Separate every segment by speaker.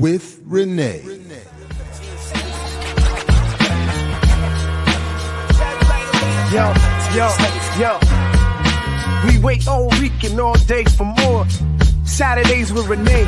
Speaker 1: with Renee.
Speaker 2: Yo. We wait all week and all day for more Saturdays with Renee.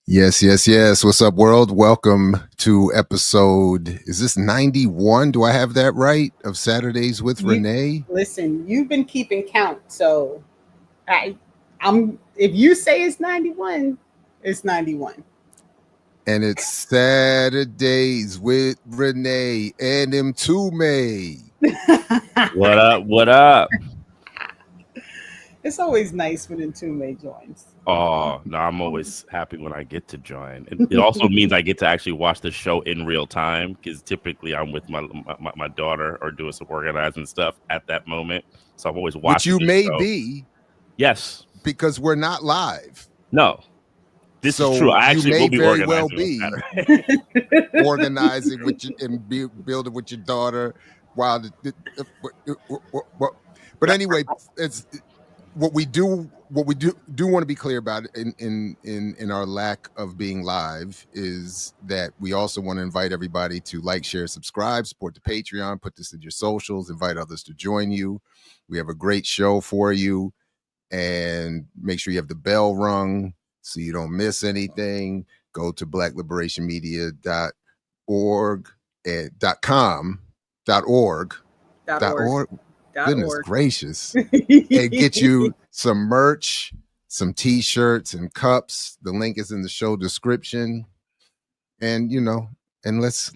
Speaker 1: Yes. What's up, world? Welcome to episode, is this 91? Do I have that right? Of Saturdays with Renee?
Speaker 3: Listen, you've been keeping count, so I'm if you say it's 91, it's 91.
Speaker 1: And it's Saturdays with Renee and Mtume.
Speaker 4: What up?
Speaker 3: It's always nice when Mtume joins.
Speaker 4: Oh, no, I'm always happy when I get to join. It also means I get to actually watch the show in real time, because typically I'm with my daughter or doing some organizing stuff at that moment. So I'm always watching.
Speaker 1: Which you may
Speaker 4: show.
Speaker 1: be.
Speaker 4: Yes.
Speaker 1: Because we're not live.
Speaker 4: No. This is true. I actually will be
Speaker 1: very
Speaker 4: organizing.
Speaker 1: Well be organizing with you and building with your daughter. While but anyway, it's what we do want to be clear about in our lack of being live is that we also want to invite everybody to like, share, subscribe, support the Patreon, put this in your socials, invite others to join you. We have a great show for you, and make sure you have the bell rung so you don't miss anything. Go to blackliberationmedia.org and .com.org. Goodness gracious. And get you some merch, some t-shirts and cups. The link is in the show description. And and let's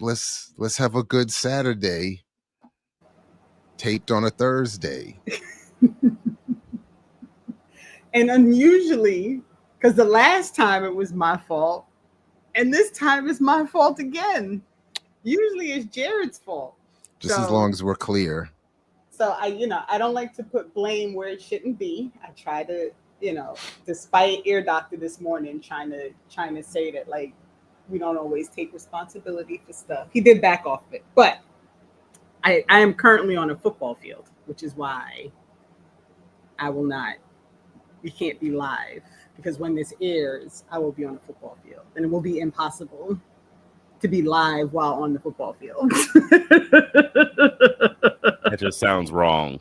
Speaker 1: have a good Saturday taped on a Thursday.
Speaker 3: And unusually, because the last time it was my fault, and this time it's my fault again. Usually it's Jared's fault.
Speaker 1: Just as long as we're clear.
Speaker 3: So I don't like to put blame where it shouldn't be. I try to, despite Ear Doctor this morning trying to say that like we don't always take responsibility for stuff. He did back off of it, but I am currently on a football field, which is why we can't be live, because when this airs, I will be on a football field, and it will be impossible to be live while on the football field.
Speaker 4: That just sounds wrong.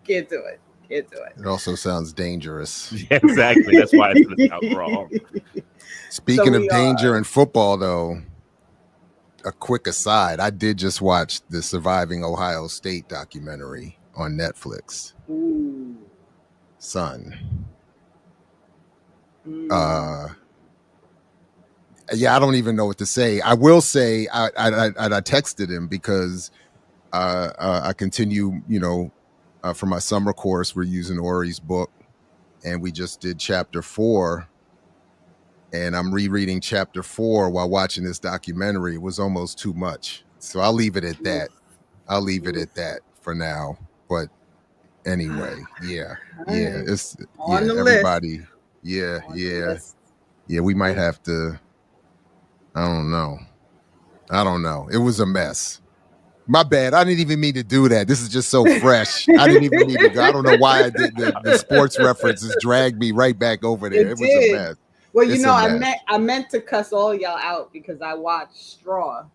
Speaker 3: Can't do it.
Speaker 1: It also sounds dangerous.
Speaker 4: Yeah, exactly. That's why it sounds wrong.
Speaker 1: Speaking of danger in football, though, a quick aside, I did just watch the Surviving Ohio State documentary on Netflix.
Speaker 3: Ooh.
Speaker 1: Son. Yeah, I don't even know what to say. I will say I texted him because I continue, for my summer course, we're using Ori's book, and we just did chapter 4, and I'm rereading chapter 4 while watching this documentary. It was almost too much. So I'll leave it at that. For now. But anyway, yeah. It's
Speaker 3: on the
Speaker 1: everybody.
Speaker 3: List.
Speaker 1: Yeah. We might have to. I don't know. It was a mess. My bad. I didn't even mean to do that. This is just so fresh. I didn't even mean to go. I don't know why I did the sports references dragged me right back over there. It was a mess.
Speaker 3: Well, I meant to cuss all y'all out because I watched Straw.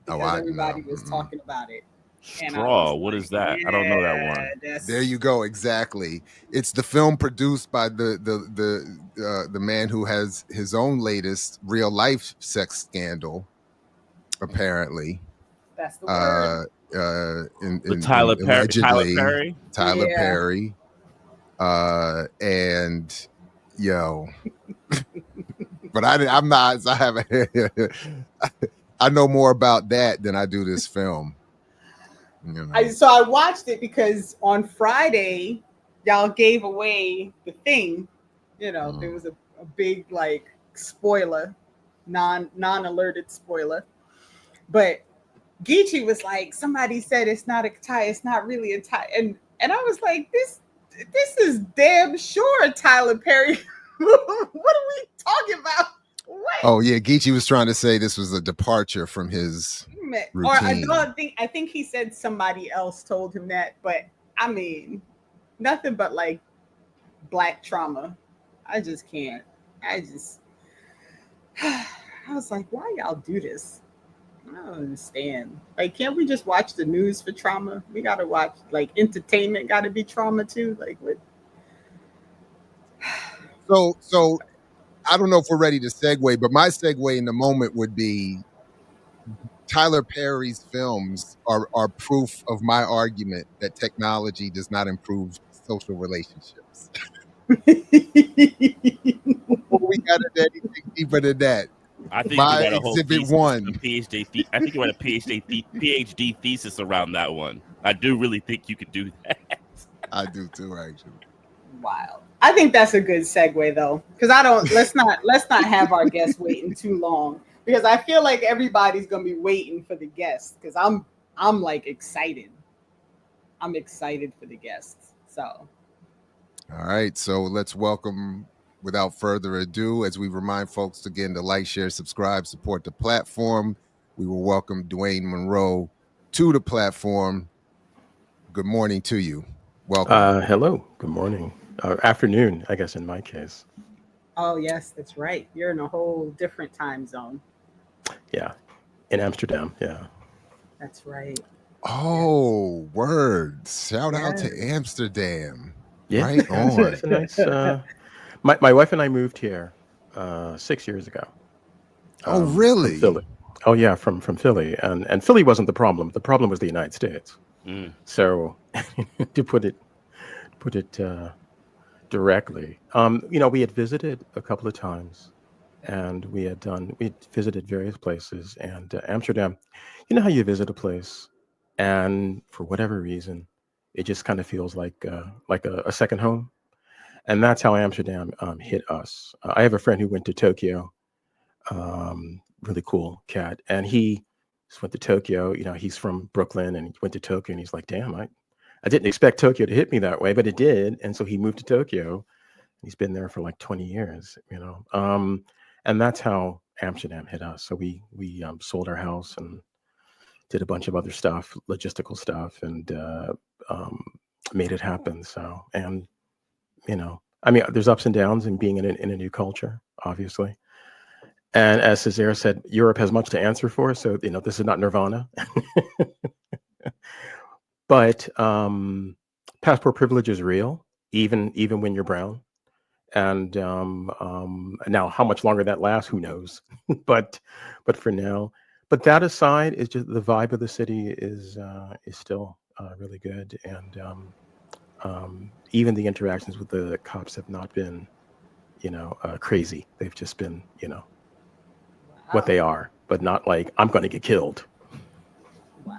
Speaker 3: Because everybody was talking about it.
Speaker 4: Straw, what is that? I don't know that one.
Speaker 1: There you go. Exactly. It's the film produced by the man who has his own latest real life sex scandal, apparently.
Speaker 3: That's the
Speaker 4: word. Tyler Perry.
Speaker 1: Tyler Perry. And but I'm not. I haven't. I know more about that than I do this film.
Speaker 3: So I watched it because on Friday y'all gave away the thing. There was a big like spoiler, non-alerted spoiler. But Geechee was like, somebody said it's not a tie, it's not really a tie. And I was like, this is damn sure Tyler Perry. What are we talking about? What?
Speaker 1: Oh yeah, Geechee was trying to say this was a departure from his routine.
Speaker 3: Or I think he said somebody else told him that, but I mean, nothing but like black trauma. I just can't. I was like, why y'all do this? I don't understand. Like, can't we just watch the news for trauma? We gotta watch, like, entertainment gotta be trauma too. Like, what?
Speaker 1: So I don't know if we're ready to segue, but my segue in the moment would be Tyler Perry's films are proof of my argument that technology does not improve social relationships. We got to anything deeper than that.
Speaker 4: I think
Speaker 1: my
Speaker 4: you got a whole
Speaker 1: exhibit
Speaker 4: thesis,
Speaker 1: one.
Speaker 4: a PhD. I think you had a PhD thesis around that one. I do really think you could do that.
Speaker 1: I do too, actually.
Speaker 3: Wow. I think that's a good segue though, because let's not have our guests waiting too long, because I feel like everybody's gonna be waiting for the guests, because I'm like excited. I'm excited for the guests. So
Speaker 1: all right, so let's welcome, without further ado, as we remind folks again to like, share, subscribe, support the platform, we will welcome Dwayne Monroe to the platform. Good morning to you. Welcome.
Speaker 5: Hello. Good morning. Afternoon, I guess, in my case.
Speaker 3: oh yes, that's right. You're in a whole different time zone.
Speaker 5: Yeah. In Amsterdam. Yeah.
Speaker 3: That's right.
Speaker 1: Oh, word. Shout out to Amsterdam.
Speaker 5: Yeah.
Speaker 1: Right on.
Speaker 5: It's a nice. My wife and I moved here 6 years ago.
Speaker 1: Oh, really?
Speaker 5: From Philly. Oh, yeah, from Philly. And Philly wasn't the problem. The problem was the United States. So to put it directly, we had visited a couple of times, and we had visited various places, and Amsterdam, you know how you visit a place and for whatever reason, it just kind of feels like a second home. And that's how Amsterdam hit us. I have a friend who went to Tokyo, really cool cat. And he just went to Tokyo. He's from Brooklyn, and he went to Tokyo, and he's like, damn, I didn't expect Tokyo to hit me that way, but it did. And so he moved to Tokyo. He's been there for like 20 years, and that's how Amsterdam hit us. So we sold our house and did a bunch of other stuff, logistical stuff, and made it happen. So, and there's ups and downs in being in a new culture, obviously. And as Cesare said, Europe has much to answer for. So, this is not Nirvana. But passport privilege is real, even when you're brown. And now, how much longer that lasts, who knows? but for now, but that aside, is just the vibe of the city is still really good, and even the interactions with the cops have not been, crazy. They've just been, what they are, but not like I'm going to get killed.
Speaker 3: Wow.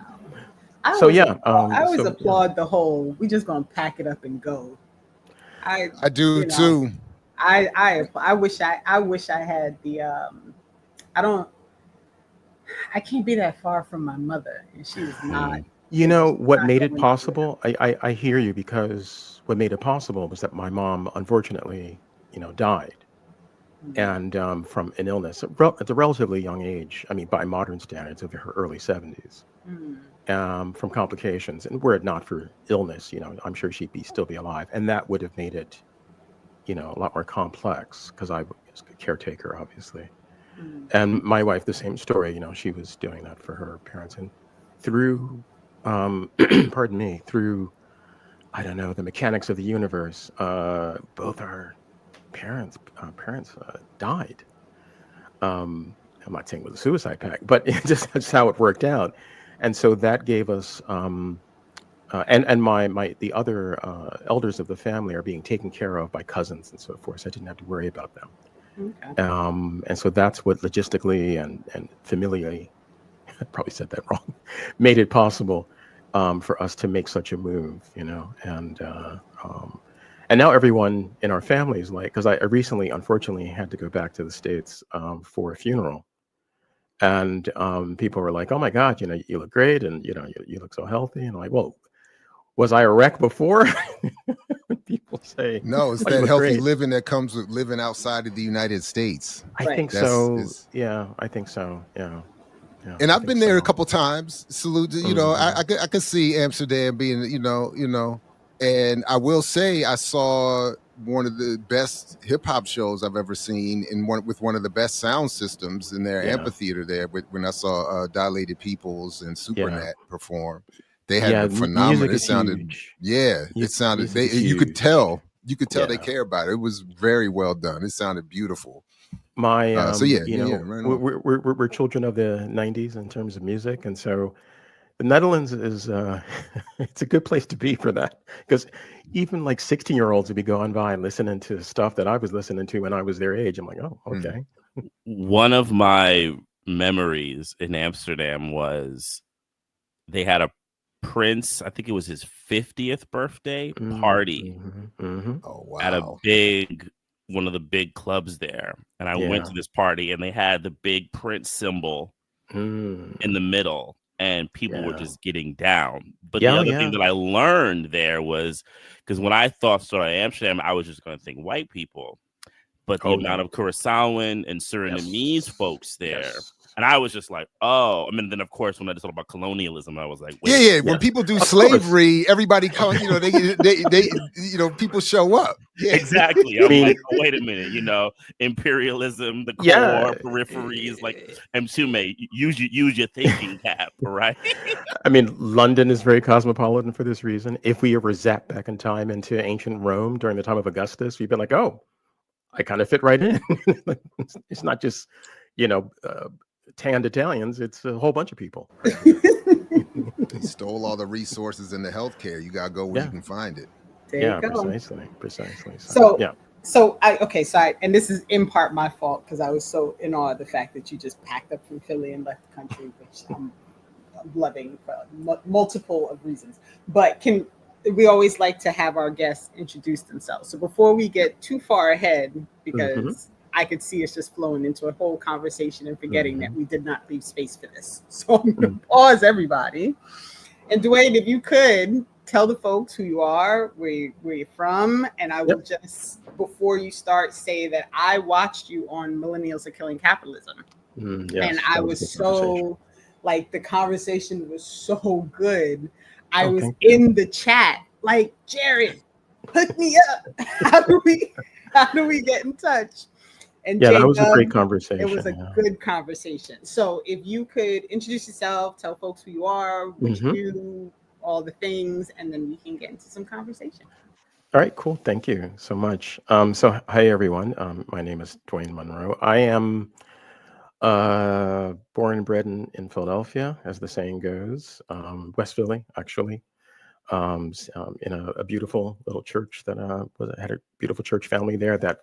Speaker 5: I
Speaker 3: always applaud the whole, we just gonna pack it up and go. I
Speaker 1: do too.
Speaker 3: I wish I had the I can't be that far from my mother, and she was not.
Speaker 5: What made it possible? I hear you, because what made it possible was that my mom, unfortunately, died, and from an illness at a relatively young age. I mean, by modern standards, of her early 70s. From complications, and were it not for illness, I'm sure she'd still be alive, and that would have made it, a lot more complex, because I was a caretaker, obviously. And my wife, the same story. She was doing that for her parents, and through, pardon me, through, I don't know, the mechanics of the universe, both our parents died. I'm not saying it was a suicide pact, but that's how it worked out. And so that gave us, and the other elders of the family are being taken care of by cousins and so forth. So I didn't have to worry about them. Okay. And so that's what logistically and familially, I probably said that wrong, made it possible for us to make such a move, and now everyone in our family is like, because I recently, unfortunately, had to go back to the States for a funeral. And people were like, "Oh my God, you look great, and you look so healthy." And I'm like, "Well, Was I a wreck before? When people say,
Speaker 1: No, it's
Speaker 5: "Oh, you
Speaker 1: that
Speaker 5: look
Speaker 1: healthy
Speaker 5: great."
Speaker 1: living that comes with living outside of the United States.
Speaker 5: I
Speaker 3: Right.
Speaker 5: think
Speaker 1: That's
Speaker 5: so.
Speaker 1: is,
Speaker 5: Yeah, I think so. Yeah,
Speaker 1: and
Speaker 5: I
Speaker 1: I've
Speaker 5: think
Speaker 1: been there a
Speaker 5: so.
Speaker 1: couple times. Salute,
Speaker 5: Mhm.
Speaker 1: I could see Amsterdam being, and I will say I saw one of the best hip hop shows I've ever seen with one of the best sound systems in their
Speaker 5: Yeah,
Speaker 1: amphitheater there. When I saw Dilated Peoples and
Speaker 5: yeah,
Speaker 1: Supernet perform, they had
Speaker 5: yeah.
Speaker 1: the phenomenal.
Speaker 5: Music
Speaker 1: It
Speaker 5: is
Speaker 1: sounded,
Speaker 5: huge.
Speaker 1: yeah, it sounded.
Speaker 5: Music
Speaker 1: They
Speaker 5: is
Speaker 1: you could
Speaker 5: huge.
Speaker 1: tell, they
Speaker 5: Yeah.
Speaker 1: care about it. It was very well done. It sounded beautiful.
Speaker 5: My,
Speaker 1: So yeah, right on.
Speaker 5: we're children of the '90s in terms of music, and so the Netherlands is it's a good place to be for that, because even like 16-year-olds would be going by and listening to stuff that I was listening to when I was their age. I'm like, oh,
Speaker 1: Mm.
Speaker 5: okay.
Speaker 4: One of my memories in Amsterdam was they had a Prince, I think it was his 50th birthday party
Speaker 1: Oh
Speaker 4: at a
Speaker 1: wow.
Speaker 4: one of the big clubs there. And I went
Speaker 5: Yeah.
Speaker 4: to this party and they had the big Prince symbol in the middle and people were
Speaker 5: Yeah.
Speaker 4: just getting down. But the
Speaker 5: Yeah,
Speaker 4: other thing
Speaker 5: yeah.
Speaker 4: that I learned there was because when I thought of Amsterdam, I was just going to think white people. But the
Speaker 5: Oh
Speaker 4: amount
Speaker 5: no.
Speaker 4: of Curaçaoan and Surinamese folks there.
Speaker 5: Yes.
Speaker 4: And I was just like, oh, I mean, then of course, when I just thought about colonialism, I was like, wait.
Speaker 1: Yeah. When
Speaker 5: Yeah.
Speaker 1: people do
Speaker 5: Of course.
Speaker 1: slavery, everybody comes. They people show up. Yeah.
Speaker 4: Exactly.
Speaker 5: I
Speaker 4: I'm
Speaker 5: mean,
Speaker 4: like, oh, wait a minute, imperialism, the core,
Speaker 5: yeah.
Speaker 4: peripheries, like Mtume, use your thinking cap, right?
Speaker 5: I mean, London is very cosmopolitan for this reason. If we ever zap back in time into ancient Rome during the time of Augustus, we'd be like, oh, I kind of fit right in. It's not just, tanned Italians. It's a whole bunch of people.
Speaker 1: They stole all the resources in the healthcare. You gotta go where you can find it.
Speaker 3: There
Speaker 5: Yeah,
Speaker 3: you go.
Speaker 5: precisely.
Speaker 3: So
Speaker 5: yeah.
Speaker 3: And this is in part my fault because I was so in awe of the fact that you just packed up from Philly and left the country, which I'm loving for multiple of reasons. But we always like to have our guests introduce themselves. So before we get too far ahead, because I could see us just flowing into a whole conversation and forgetting that we did not leave space for this. So I'm going to pause everybody. And Dwayne, if you could tell the folks who you are, where you're from, and I will just, before you start, say that I watched you on Millennials Are Killing Capitalism.
Speaker 5: Yes,
Speaker 3: and I was so, like, the conversation was so good. I was in the chat, like, Jared, hook me up. How do we get in touch? And
Speaker 5: yeah, that was a great conversation.
Speaker 3: It was a good conversation. So if you could introduce yourself, tell folks who you are, what you do, all the things, and then we can get into some conversation.
Speaker 5: All right, cool. Thank you so much. So hi everyone. My name is Dwayne Monroe. I am born and bred in Philadelphia, as the saying goes, West Philly, actually, in a beautiful little church that had a beautiful church family there that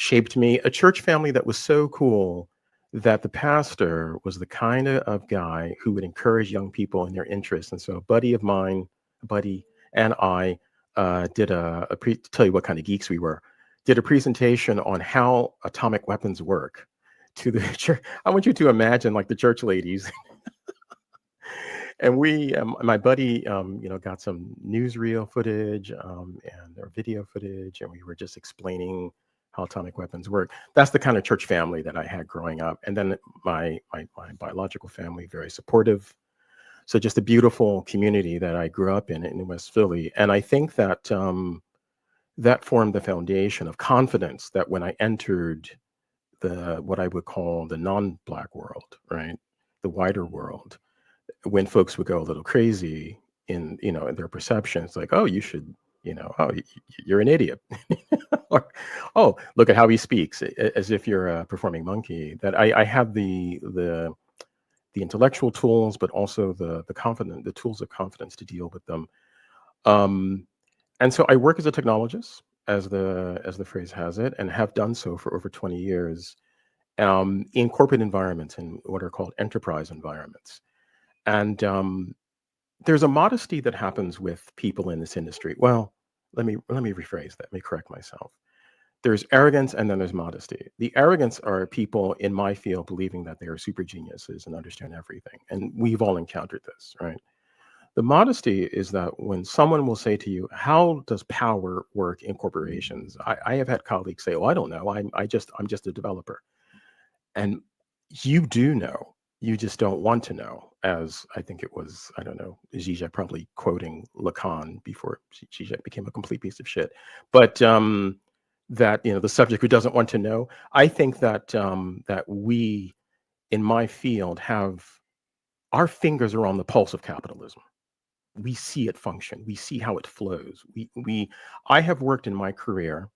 Speaker 5: shaped me. A church family that was so cool that the pastor was the kind of guy who would encourage young people in their interests. And so a buddy of mine, and I did to tell you what kind of geeks we were, did a presentation on how atomic weapons work to the church. I want you to imagine like the church ladies. And we, my buddy, got some newsreel footage or video footage, and we were just explaining how atomic weapons work. That's the kind of church family that I had growing up. And then my biological family, very supportive. So just a beautiful community that I grew up in West Philly. And I think that that formed the foundation of confidence that when I entered what I would call the non-Black world, right, the wider world, when folks would go a little crazy in their perceptions, like, oh, you should, you're an idiot, or, oh, look at how he speaks, as if you're a performing monkey. That I have the intellectual tools, but also the tools of confidence to deal with them. And so I work as a technologist, as the phrase has it, and have done so for over 20 years in corporate environments, in what are called enterprise environments. And there's a modesty that happens with people in this industry. Well, let me rephrase that. Let me correct myself. There's arrogance and then there's modesty. The arrogance are people in my field believing that they are super geniuses and understand everything. And we've all encountered this, right? The modesty is that when someone will say to you, "How does power work in corporations?" I have had colleagues say, "Oh, I don't know. I'm just a developer," and you do know. You just don't want to know. As I think it was, I don't know, Zizek probably quoting Lacan before Zizek became a complete piece of shit. But that the subject who doesn't want to know. I think that that we in my field have our fingers are on the pulse of capitalism. We see it function. We see how it flows. I have worked in my career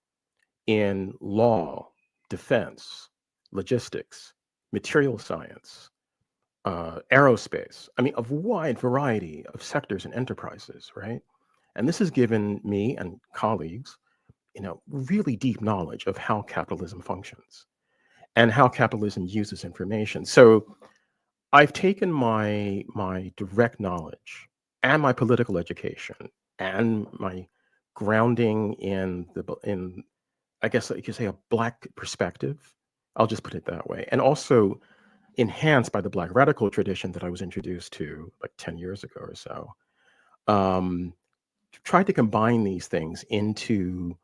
Speaker 5: in law, defense, logistics, material science, aerospace. I mean, a wide variety of sectors and enterprises, right? And this has given me and colleagues, really deep knowledge of how capitalism functions and how capitalism uses information. So I've taken my direct knowledge and my political education and my grounding in I guess you could say a Black perspective. I'll just put it that way, and also enhanced by the Black radical tradition that I was introduced to like 10 years ago or so. Tried to combine these things into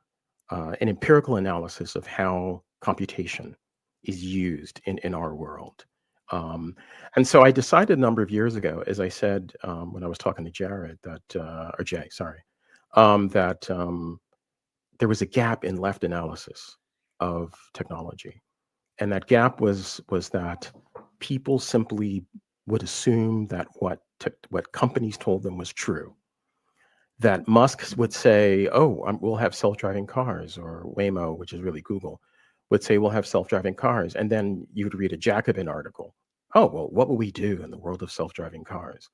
Speaker 5: an empirical analysis of how computation is used in our world. And so I decided a number of years ago, as I said when I was talking to Jared, or Jay, sorry, that there was a gap in left analysis of technology. And that gap was that people simply would assume that what companies told them was true. That Musk would say, "Oh, we'll have self-driving cars," or Waymo, which is really Google, would say, "We'll have self-driving cars," and then you would read a Jacobin article. "Oh, well, what will we do in the world of self-driving cars?"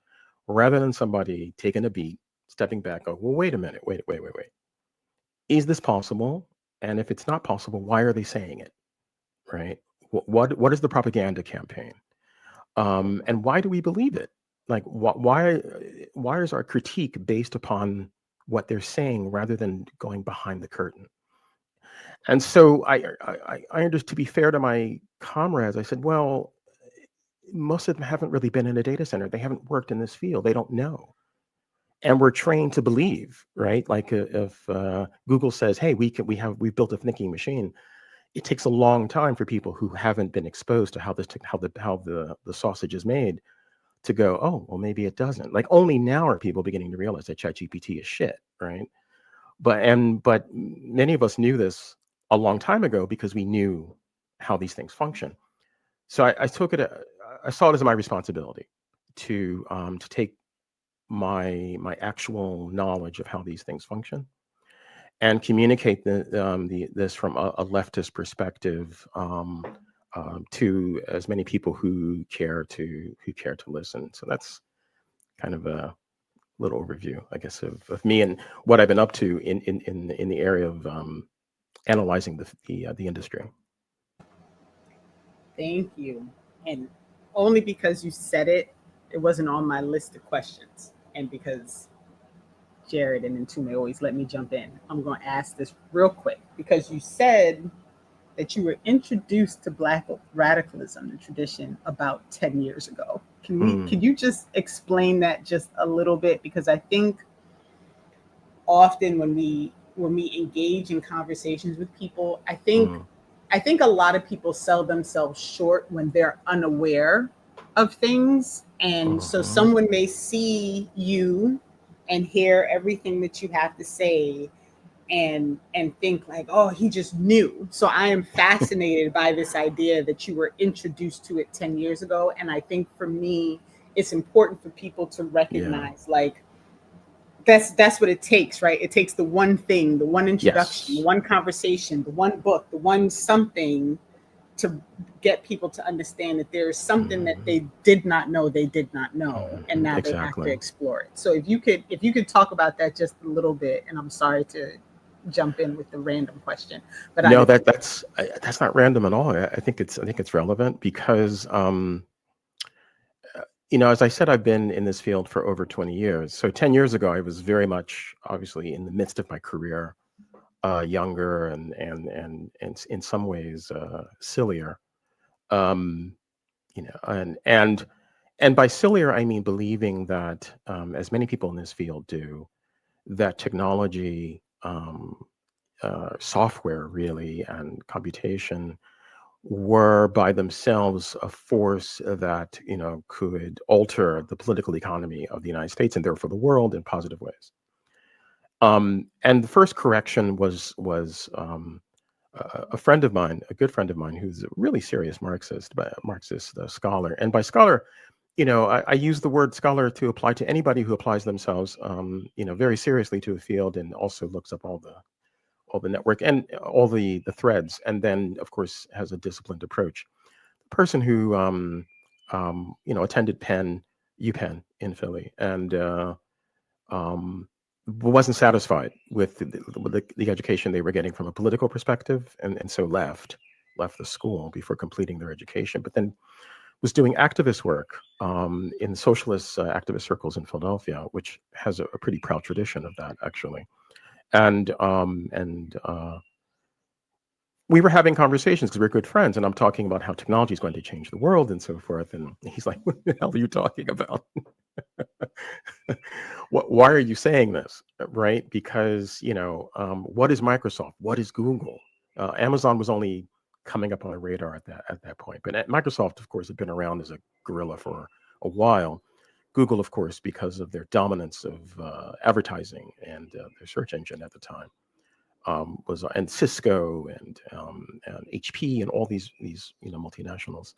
Speaker 5: Rather than somebody taking a beat, stepping back, go, "Well, wait a minute, wait. Is this possible? And if it's not possible, why are they saying it? Right? What is the propaganda campaign? And why do we believe it? Like, why is our critique based upon what they're saying rather than going behind the curtain?" And so I understood, to be fair to my comrades, I said, well, most of them haven't really been in a data center. They haven't worked in this field. They don't know. And we're trained to believe, right? Like if Google says, "Hey, we've built a thinking machine," it takes a long time for people who haven't been exposed to how the sausage is made to go, "Oh, well, maybe it doesn't." Like, only now are people beginning to realize that ChatGPT is shit, right? But many of us knew this a long time ago because we knew how these things function. So I took it. I saw it as my responsibility to take my actual knowledge of how these things function and communicate this from a leftist perspective to as many people who care to listen. So that's kind of a little overview, I guess, of me and what I've been up to in the area of analyzing the industry.
Speaker 3: Thank you. And only because you said it, it wasn't on my list of questions. And because Jared and Mtume always let me jump in, I'm going to ask this real quick because you said that you were introduced to Black radicalism, the tradition, about 10 years ago. Can you just explain that just a little bit? Because I think often when we engage in conversations with people, I think a lot of people sell themselves short when they're unaware of things. And so someone may see you and hear everything that you have to say and think like, "Oh, he just knew." So I am fascinated by this idea that you were introduced to it 10 years ago. And I think for me, it's important for people to recognize like that's what it takes, right? It takes the one thing, the one introduction,
Speaker 5: Yes.
Speaker 3: the one conversation, the one book, the one something to get people to understand that there is something that they did not know, and now they have to explore it. So if you could talk about that just a little bit, and I'm sorry to jump in with the random question, but
Speaker 5: no, that's not random at all. I think it's relevant because as I said, I've been in this field for over 20 years. So 10 years ago, I was very much obviously in the midst of my career, younger and in some ways sillier, and And by sillier, I mean believing that, as many people in this field do, that technology, software really, and computation were by themselves a force that could alter the political economy of the United States and therefore the world in positive ways. And the first correction was a friend of mine, a good friend of mine, who's a really serious Marxist scholar. And by scholar, I use the word scholar to apply to anybody who applies themselves, very seriously to a field and also looks up all the network and all the threads, and then of course has a disciplined approach. The person who attended UPenn in Philly, and wasn't satisfied with the education they were getting from a political perspective, and so left the school before completing their education, but then was doing activist work in socialist activist circles in Philadelphia, which has a pretty proud tradition of that, actually. And we were having conversations because we're good friends, and I'm talking about how technology is going to change the world and so forth. And he's like, "What the hell are you talking about? Why are you saying this?" Right? Because what is Microsoft? What is Google? Amazon was only coming up on a radar at that point, but Microsoft, of course, had been around as a gorilla for a while. Google, of course, because of their dominance of advertising and their search engine at the time, and Cisco and HP and all these multinationals.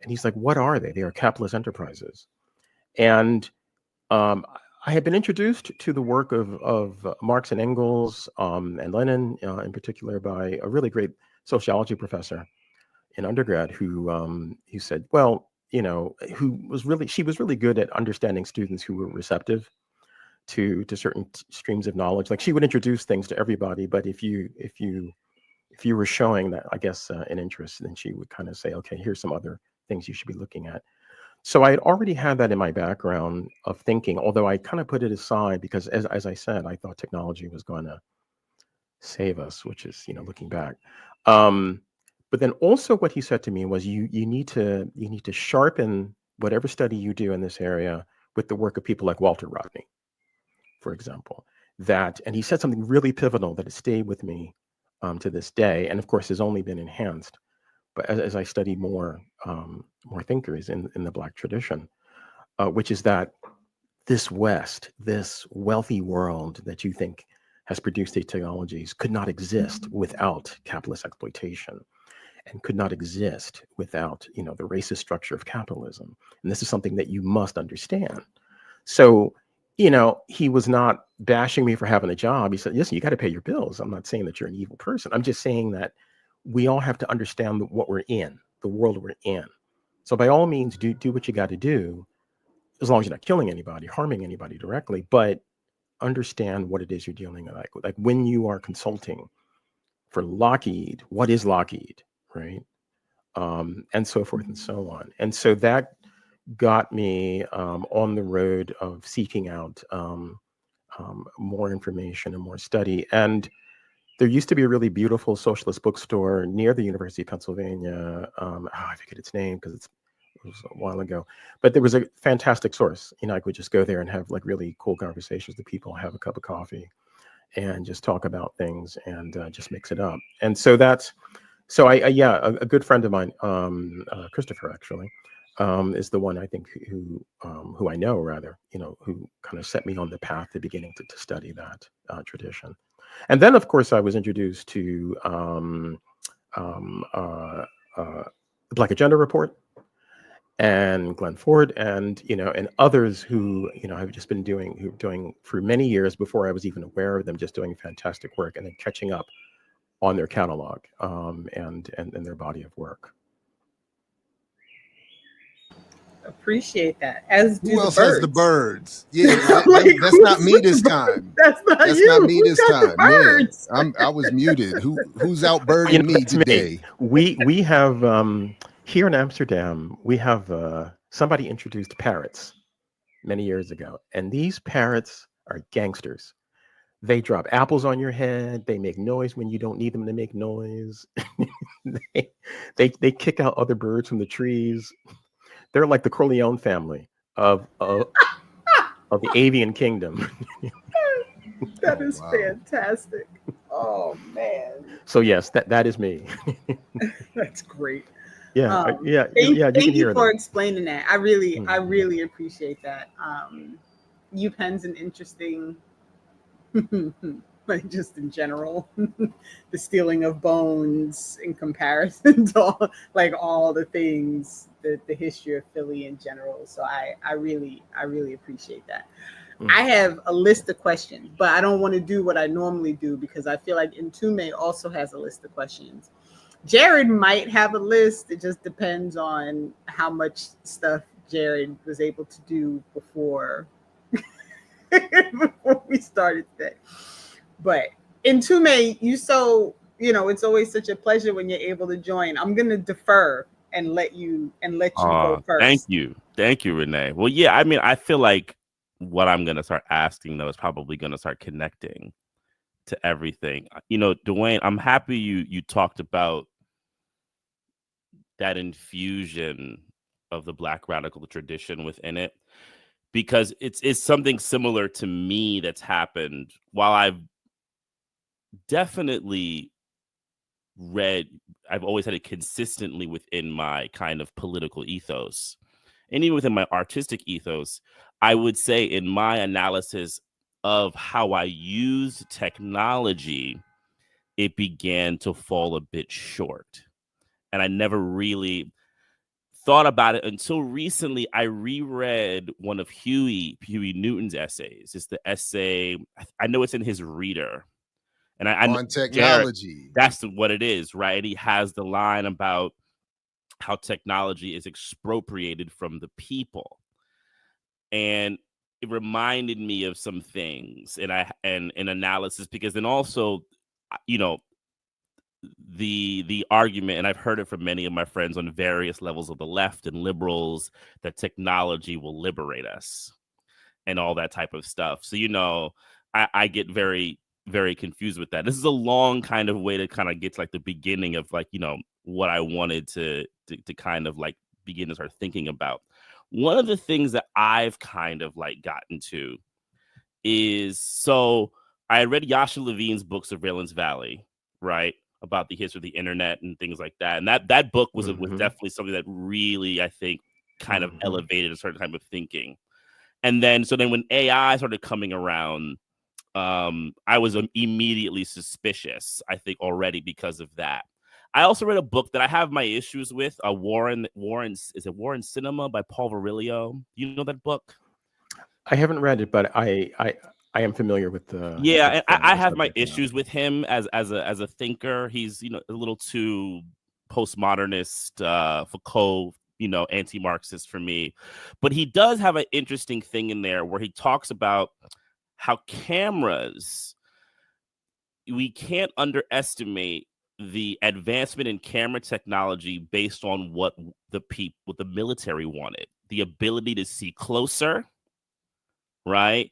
Speaker 5: And he's like, "What are they? They are capitalist enterprises." And I had been introduced to the work of Marx and Engels and Lenin in particular by a really great sociology professor in undergrad who said, well, she was really good at understanding students who were receptive to certain streams of knowledge. Like, she would introduce things to everybody, but if you were showing that, I guess, an interest, then she would kind of say, okay, here's some other things you should be looking at. So I had already had that in my background of thinking, although I kind of put it aside because, as I said, I thought technology was going to save us, which is, looking back. But then also what he said to me was, you need to sharpen whatever study you do in this area with the work of people like Walter Rodney, for example. And he said something really pivotal that has stayed with me to this day, and of course has only been enhanced. But as I study more thinkers in the Black tradition, which is that this West, this wealthy world that you think has produced these technologies, could not exist without capitalist exploitation, and could not exist without the racist structure of capitalism. And this is something that you must understand. So, he was not bashing me for having a job. He said, listen, you got to pay your bills. I'm not saying that you're an evil person. I'm just saying that we all have to understand what we're in, the world we're in. So by all means, do what you got to do, as long as you're not killing anybody, harming anybody directly, but understand what it is you're dealing with. Like when you are consulting for Lockheed, what is Lockheed, right? And so forth and so on. And so that got me on the road of seeking out more information and more study. And there used to be a really beautiful socialist bookstore near the University of Pennsylvania. I forget its name because it was a while ago. But there was a fantastic source. I could just go there and have like really cool conversations with people, have a cup of coffee, and just talk about things and just mix it up. And so a good friend of mine, Christopher, actually, is the one I think who I know, rather, who kind of set me on the path to beginning to study that tradition. And then, of course, I was introduced to the Black Agenda Report and Glenn Ford and others who I've just been doing for many years before I was even aware of them, just doing fantastic work and then catching up on their catalog and their body of work.
Speaker 3: Appreciate that. As do
Speaker 1: Who
Speaker 3: the
Speaker 1: else
Speaker 3: birds.
Speaker 1: has the birds? Yeah,
Speaker 3: Like,
Speaker 1: that's not me this time.
Speaker 3: That's
Speaker 1: That's
Speaker 3: you.
Speaker 1: not me
Speaker 3: Who's
Speaker 1: this
Speaker 3: got the
Speaker 1: time. Man,
Speaker 3: birds?
Speaker 1: I was muted. Who's out birding me
Speaker 5: That's
Speaker 1: today?
Speaker 5: We have here in Amsterdam, we have somebody introduced parrots many years ago, and these parrots are gangsters. They drop apples on your head. They make noise when you don't need them to make noise. they kick out other birds from the trees. They're like the Corleone family of the avian kingdom.
Speaker 3: That
Speaker 1: Oh,
Speaker 3: is
Speaker 1: wow.
Speaker 3: fantastic. Oh man,
Speaker 5: So yes, that is me.
Speaker 3: that's great.
Speaker 5: Yeah, yeah,
Speaker 3: Thank
Speaker 5: yeah. You can
Speaker 3: you
Speaker 5: hear
Speaker 3: for
Speaker 5: them.
Speaker 3: explaining that. I really appreciate that. UPenn's an interesting, like just in general, the stealing of bones in comparison to all the things, the history of Philly in general. So I really appreciate that. I have a list of questions, but I don't want to do what I normally do because I feel like Mtume also has a list of questions. Jared might have a list. It just depends on how much stuff Jared was able to do before before we started today. But Mtume, it's always such a pleasure when you're able to join. I'm gonna defer and let you go
Speaker 4: Thank
Speaker 3: first.
Speaker 4: you. Thank you, Renee. Well, yeah, I mean, I feel like what I'm going to start asking, though, is probably going to start connecting to everything. Dwayne, I'm happy you talked about that infusion of the Black radical tradition within it, because it's something similar to me that's happened. While I've definitely I've always had it consistently within my kind of political ethos, and even within my artistic ethos, I would say in my analysis of how I use technology, it began to fall a bit short. And I never really thought about it until recently. I reread one of Huey Newton's essays. It's the essay, I know it's in his Reader. And I know
Speaker 1: On
Speaker 4: Jared,
Speaker 1: technology.
Speaker 4: that's what it is, right? He has the line about how technology is expropriated from the people. And it reminded me of some things and analysis, because then also, the argument, and I've heard it from many of my friends on various levels of the left and liberals, that technology will liberate us and all that type of stuff. So, I get very, very confused with that. This is a long kind of way to kind of get to like the beginning of like, what I wanted to kind of like begin to start thinking about. One of the things that I've kind of like gotten to is, so I read Yasha Levine's book, Surveillance Valley, right? About the history of the internet and things like that. And that book was definitely something that really, I think, kind of elevated a certain type of thinking. And then when AI started coming around, I was immediately suspicious, I think, already because of that. I also read a book that I have my issues with, Warren is it Warren Cinema by Paul Virilio? You know that book?
Speaker 5: I haven't read it, but I am familiar with the
Speaker 4: and I
Speaker 5: the
Speaker 4: have my
Speaker 5: subject, yeah.
Speaker 4: issues with him as a thinker. He's a little too postmodernist, Foucault, anti-Marxist for me. But he does have an interesting thing in there where he talks about how cameras, we can't underestimate the advancement in camera technology based on what the military wanted. The ability to see closer, right?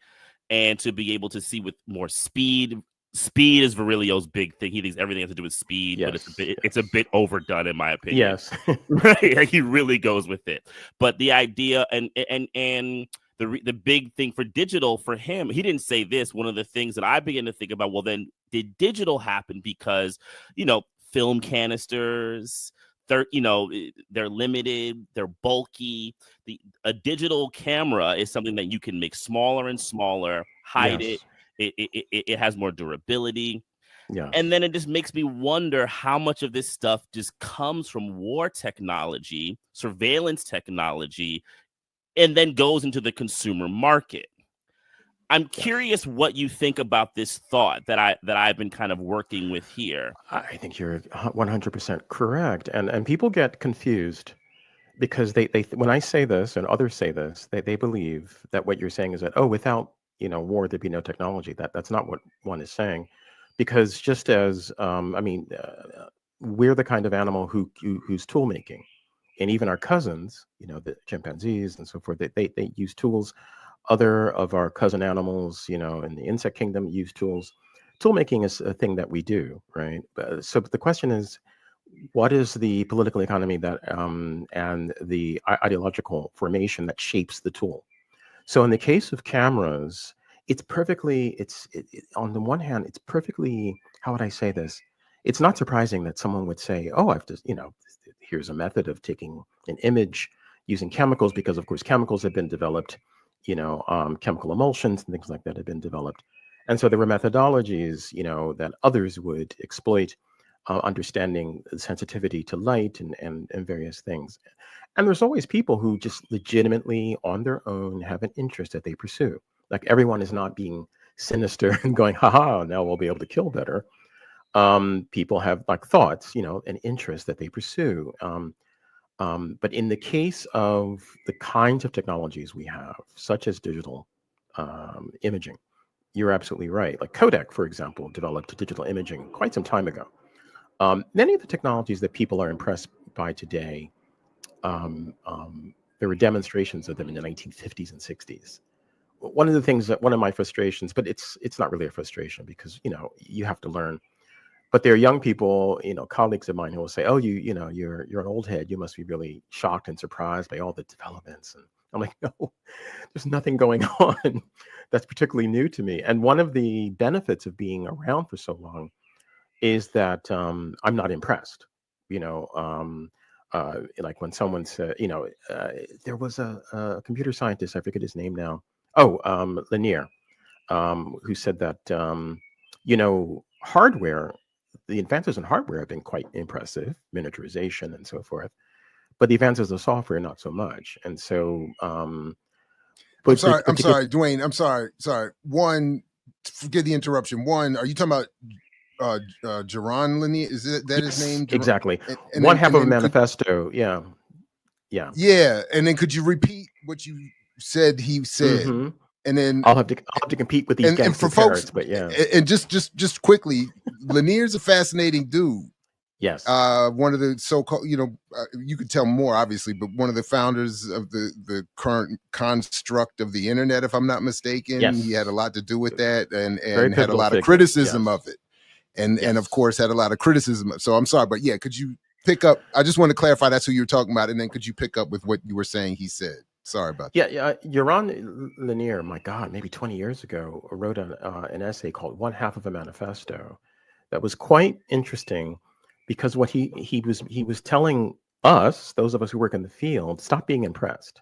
Speaker 4: And to be able to see with more speed. Speed is Virilio's big thing. He thinks everything has to do with speed, but it's a bit overdone in my opinion.
Speaker 5: Yes.
Speaker 4: Right? Like, he really goes with it. But the idea and the big thing for digital for him, he didn't say this. One of the things that I began to think about, well, then did digital happen because, film canisters, they're limited, they're bulky. A digital camera is something that you can make smaller and smaller, hide
Speaker 5: Yes.
Speaker 4: it has more durability.
Speaker 5: Yeah.
Speaker 4: And then it just makes me wonder how much of this stuff just comes from war technology, surveillance technology, and then goes into the consumer market. I'm curious what you think about this thought that I've been kind of working with here.
Speaker 5: I think you're 100% correct, and people get confused because they when I say this and others say this, they believe that what you're saying is that, without war there'd be no technology. That's not what one is saying, because just as we're the kind of animal who's tool making, and even our cousins, the chimpanzees and so forth, they use tools. Other of our cousin animals, in the insect kingdom, use tools. Tool making is a thing that we do, right? So the question is, what is the political economy that and the ideological formation that shapes the tool? So in the case of cameras, it's perfectly, on the one hand, it's perfectly, how would I say this? It's not surprising that someone would say, oh, I've just, here's a method of taking an image using chemicals, because of course chemicals have been developed, chemical emulsions and things like that have been developed. And so there were methodologies, that others would exploit, understanding the sensitivity to light and various things. And there's always people who just legitimately on their own have an interest that they pursue. Like everyone is not being sinister and going, haha, now we'll be able to kill better. People have like thoughts, an interest that they pursue. But in the case of the kinds of technologies we have, such as digital imaging, you're absolutely right. Like Kodak, for example, developed digital imaging quite some time ago. Many of the technologies that people are impressed by today, there were demonstrations of them in the 1950s and 60s. One of my frustrations, but it's not really a frustration because you have to learn. But there are young people, colleagues of mine who will say, "Oh, you're an old head. You must be really shocked and surprised by all the developments." And I'm like, "No, there's nothing going on that's particularly new to me." And one of the benefits of being around for so long is that I'm not impressed. Like when someone said, there was a computer scientist, I forget his name now. Oh, Lanier, who said that, hardware, the advances in hardware have been quite impressive, miniaturization and so forth, but the advances of software, not so much. And so,
Speaker 1: I'm sorry, Dwayne. I'm sorry. One, forget the interruption. One, are you talking about Jaron Lanier? Is that his name?
Speaker 5: Exactly. One half of a manifesto. Yeah.
Speaker 1: And then could you repeat what you said he said?
Speaker 5: Mm-hmm.
Speaker 1: And then
Speaker 5: I'll have to compete with these gangster parrots, but yeah.
Speaker 1: And just quickly, Lanier's a fascinating dude.
Speaker 5: Yes.
Speaker 1: One of the so-called, you could tell more obviously, but one of the founders of the current construct of the internet, if I'm not mistaken.
Speaker 5: Yes.
Speaker 1: He had a lot to do with that and
Speaker 5: had
Speaker 1: a lot of criticism of it. And of course had a lot of criticism. So I'm sorry, but yeah, could you pick up? I just want to clarify that's who you're talking about, and then could you pick up with what you were saying he said? Sorry about that.
Speaker 5: Yeah. Jaron Lanier, my God, maybe 20 years ago, wrote an essay called "One Half of a Manifesto" that was quite interesting, because what he was telling us, those of us who work in the field, stop being impressed,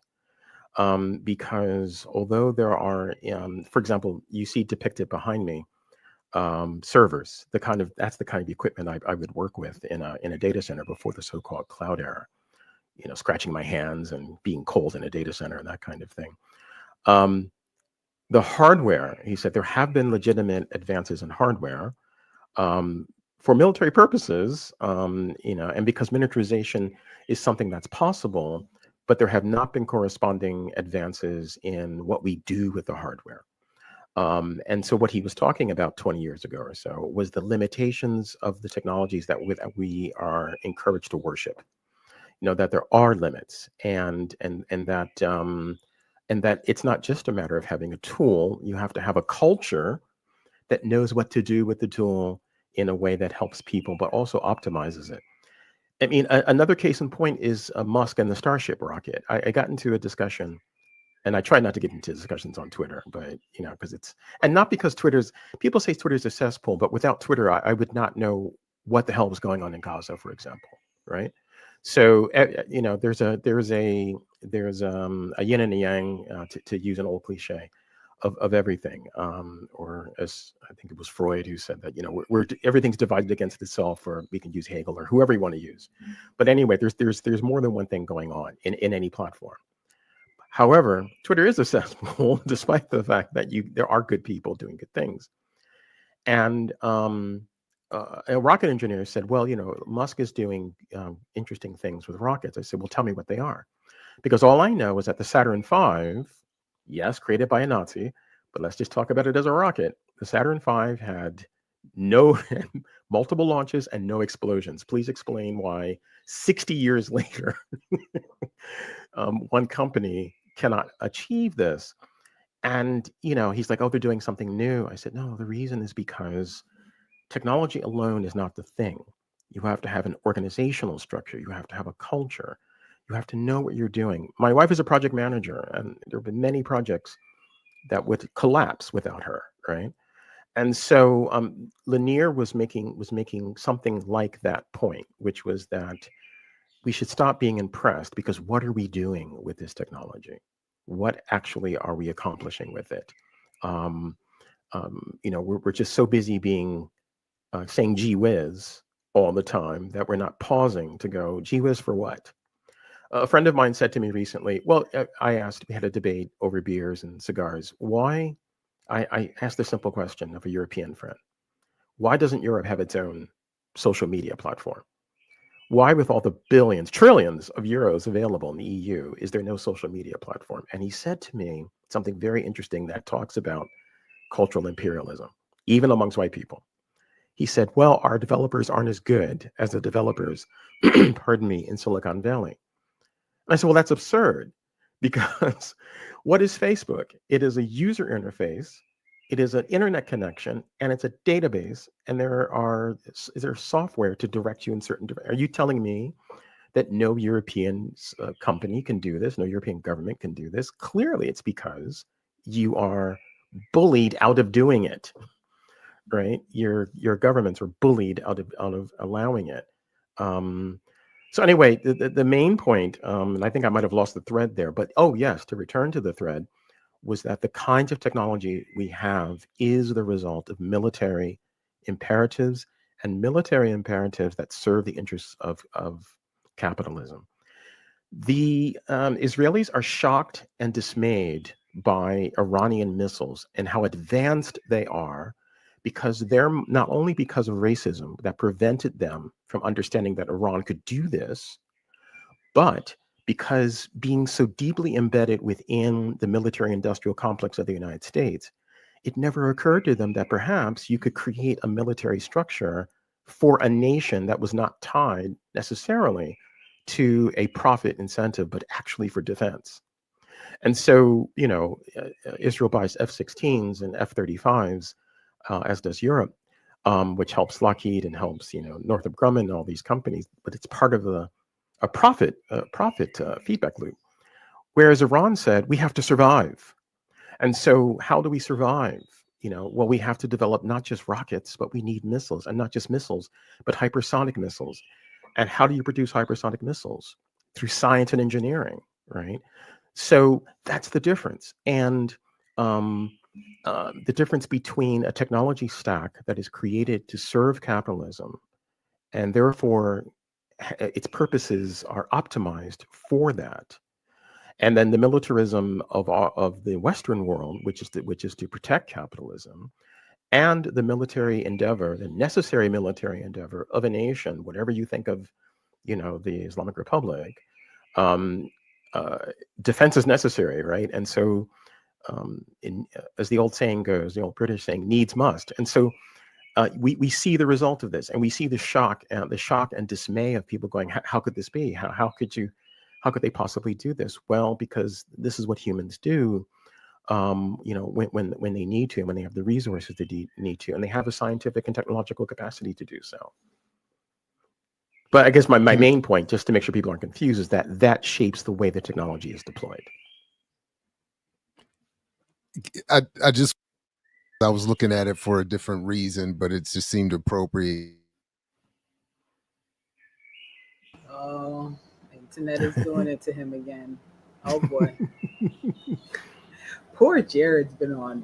Speaker 5: because although there are, for example, you see depicted behind me, servers, that's the kind of equipment I would work with in a data center before the so-called cloud era. Scratching my hands and being cold in a data center and that kind of thing. The hardware, he said, there have been legitimate advances in hardware for military purposes, and because miniaturization is something that's possible, but there have not been corresponding advances in what we do with the hardware. And so what he was talking about 20 years ago or so was the limitations of the technologies that we are encouraged to worship. That there are limits, and that it's not just a matter of having a tool. You have to have a culture that knows what to do with the tool in a way that helps people, but also optimizes it. I mean, another case in point is Musk and the Starship rocket. I got into a discussion, and I try not to get into discussions on Twitter, but because and not because people say Twitter's a cesspool, but without Twitter, I would not know what the hell was going on in Gaza, for example, right? So there's a yin and a yang, to use an old cliche, of everything, or as I think it was Freud who said that we're everything's divided against itself, or we can use Hegel or whoever you want to use. But anyway, there's more than one thing going on in any platform. However, Twitter is a cesspool, despite the fact that there are good people doing good things. And a rocket engineer said, well, Musk is doing interesting things with rockets. I said, well, tell me what they are. Because all I know is that the Saturn V, yes, created by a Nazi, but let's just talk about it as a rocket. The Saturn V had no multiple launches and no explosions. Please explain why 60 years later, one company cannot achieve this. And, he's like, oh, they're doing something new. I said, no, the reason is because technology alone is not the thing. You have to have an organizational structure. You have to have a culture. You have to know what you're doing. My wife is a project manager, and there have been many projects that would collapse without her, right? And so Lanier was making something like that point, which was that we should stop being impressed, because what are we doing with this technology? What actually are we accomplishing with it? We're just so busy being saying gee whiz all the time that we're not pausing to go, gee whiz for what? A friend of mine said to me recently, well, I asked, we had a debate over beers and cigars. Why? I asked the simple question of a European friend. Why doesn't Europe have its own social media platform? Why, with all the billions, trillions of euros available in the EU, is there no social media platform? And he said to me something very interesting that talks about cultural imperialism, even amongst white people. He said, well, our developers aren't as good as the developers, pardon me, in Silicon Valley. And I said, well, that's absurd, because what is Facebook? It is a user interface, it is an internet connection, and it's a database, and there's software to direct you in certain directions. Are you telling me that no European company can do this? No European government can do this? Clearly, it's because you are bullied out of doing it, right? Your governments are bullied out of allowing it. So anyway, the main point, and I think I might have lost the thread there, but oh yes, to return to the thread, was that the kinds of technology we have is the result of military imperatives, and military imperatives that serve the interests of capitalism. The Israelis are shocked and dismayed by Iranian missiles and how advanced they are, because they're not only because of racism that prevented them from understanding that Iran could do this, but because being so deeply embedded within the military industrial complex of the United States, it never occurred to them that perhaps you could create a military structure for a nation that was not tied necessarily to a profit incentive, but actually for defense. And so, Israel buys F-16s and F-35s, as does Europe, which helps Lockheed and helps, Northrop Grumman and all these companies, but it's part of a profit feedback loop. Whereas Iran said, we have to survive. And so how do we survive? Well, we have to develop not just rockets, but we need missiles, and not just missiles, but hypersonic missiles. And how do you produce hypersonic missiles? Through science and engineering, right? So that's the difference. And the difference between a technology stack that is created to serve capitalism, and therefore its purposes are optimized for that, and then the militarism of the Western world, which is to protect capitalism, and the military endeavor, the necessary military endeavor of a nation, whatever you think of, the Islamic Republic, defense is necessary, right? And so, as the old saying goes, the old British saying, needs must. And so, we see the result of this, and we see the shock and dismay of people going, how could this be? How could they possibly do this? Well, because this is what humans do, when they need to, and when they have the resources they need to, and they have a scientific and technological capacity to do so. But I guess my main point, just to make sure people aren't confused, is that shapes the way the technology is deployed.
Speaker 1: I was looking at it for a different reason, but it just seemed appropriate.
Speaker 3: Oh, internet is doing it to him again. Oh boy. Poor Jared's been on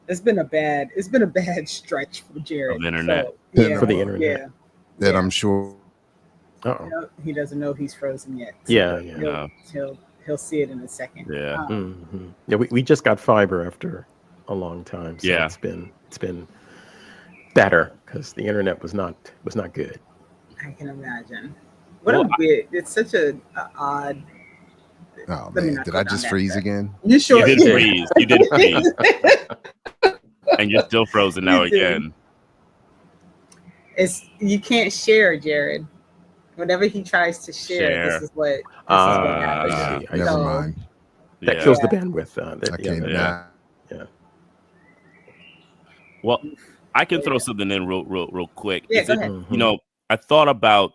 Speaker 3: it's been a bad stretch for Jared.
Speaker 4: Of the internet.
Speaker 5: For the internet.
Speaker 3: Yeah.
Speaker 1: That I'm sure.
Speaker 3: He doesn't know he's frozen yet. So
Speaker 5: Yeah.
Speaker 3: He'll see it in a second.
Speaker 4: Yeah.
Speaker 5: Yeah, we just got fiber after a long time. So
Speaker 4: Yeah.
Speaker 5: it's been better, because the internet was not good.
Speaker 3: I can imagine. What a weird! It's such a odd.
Speaker 1: Oh man, did I just freeze again?
Speaker 3: You sure?
Speaker 4: You did freeze. You did freeze. And you're still frozen now again.
Speaker 3: You can't share, Jared. Whenever he tries to share. This is what happens.
Speaker 1: Never mind.
Speaker 5: That kills the bandwidth.
Speaker 1: I can't.
Speaker 5: Yeah.
Speaker 4: Well, I can throw something in real quick.
Speaker 3: Yeah, go ahead.
Speaker 4: You know, I thought about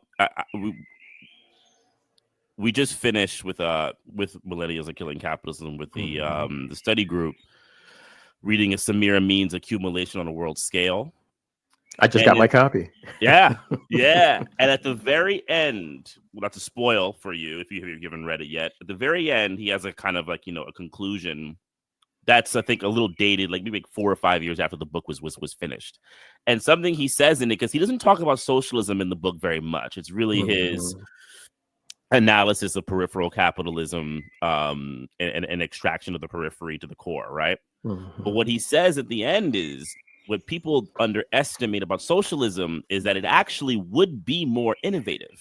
Speaker 4: we just finished with Millennials Are Killing Capitalism with the study group reading a Samir Amin's Accumulation on a World Scale.
Speaker 5: I just got my copy.
Speaker 4: Yeah. And at the very end, not to spoil for you if you haven't read it yet, at the very end, he has a kind of like, a conclusion that's, I think, a little dated, like maybe 4 or 5 years after the book was finished. And something he says in it, because he doesn't talk about socialism in the book very much. It's really his analysis of peripheral capitalism and extraction of the periphery to the core, right? But what he says at the end is, what people underestimate about socialism is that it actually would be more innovative.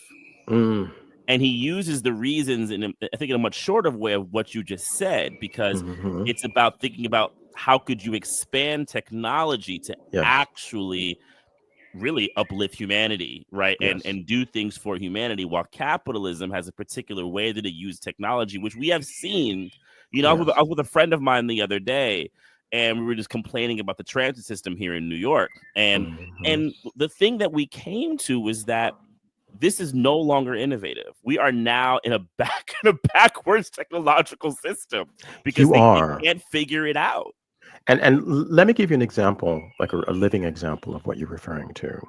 Speaker 4: And he uses the reasons I think in a much shorter way of what you just said, because it's about thinking about how could you expand technology to actually really uplift humanity, right? And do things for humanity, while capitalism has a particular way that it uses technology, which we have seen. I was with a friend of mine the other day, and we were just complaining about the transit system here in New York. And the thing that we came to was that this is no longer innovative. We are now in a backwards technological system because they can't figure it out.
Speaker 5: And let me give you an example, like a living example of what you're referring to.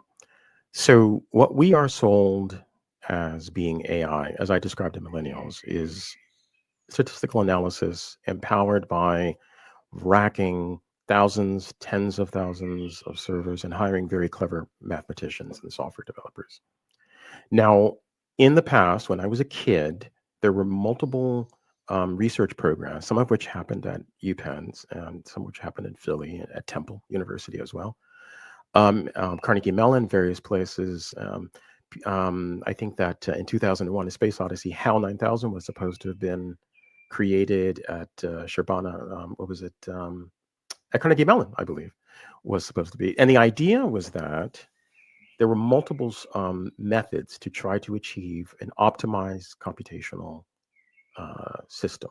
Speaker 5: So what we are sold as being AI, as I described to millennials, is statistical analysis empowered by racking thousands, tens of thousands of servers and hiring very clever mathematicians and software developers. Now, in the past, when I was a kid, there were multiple research programs, some of which happened at UPenn's and some which happened in Philly at Temple University as well. Carnegie Mellon, various places. I think that in 2001, A Space Odyssey, HAL 9000 was supposed to have been created at Sherbana, at Carnegie Mellon, I believe, was supposed to be. And the idea was that there were multiple methods to try to achieve an optimized computational system.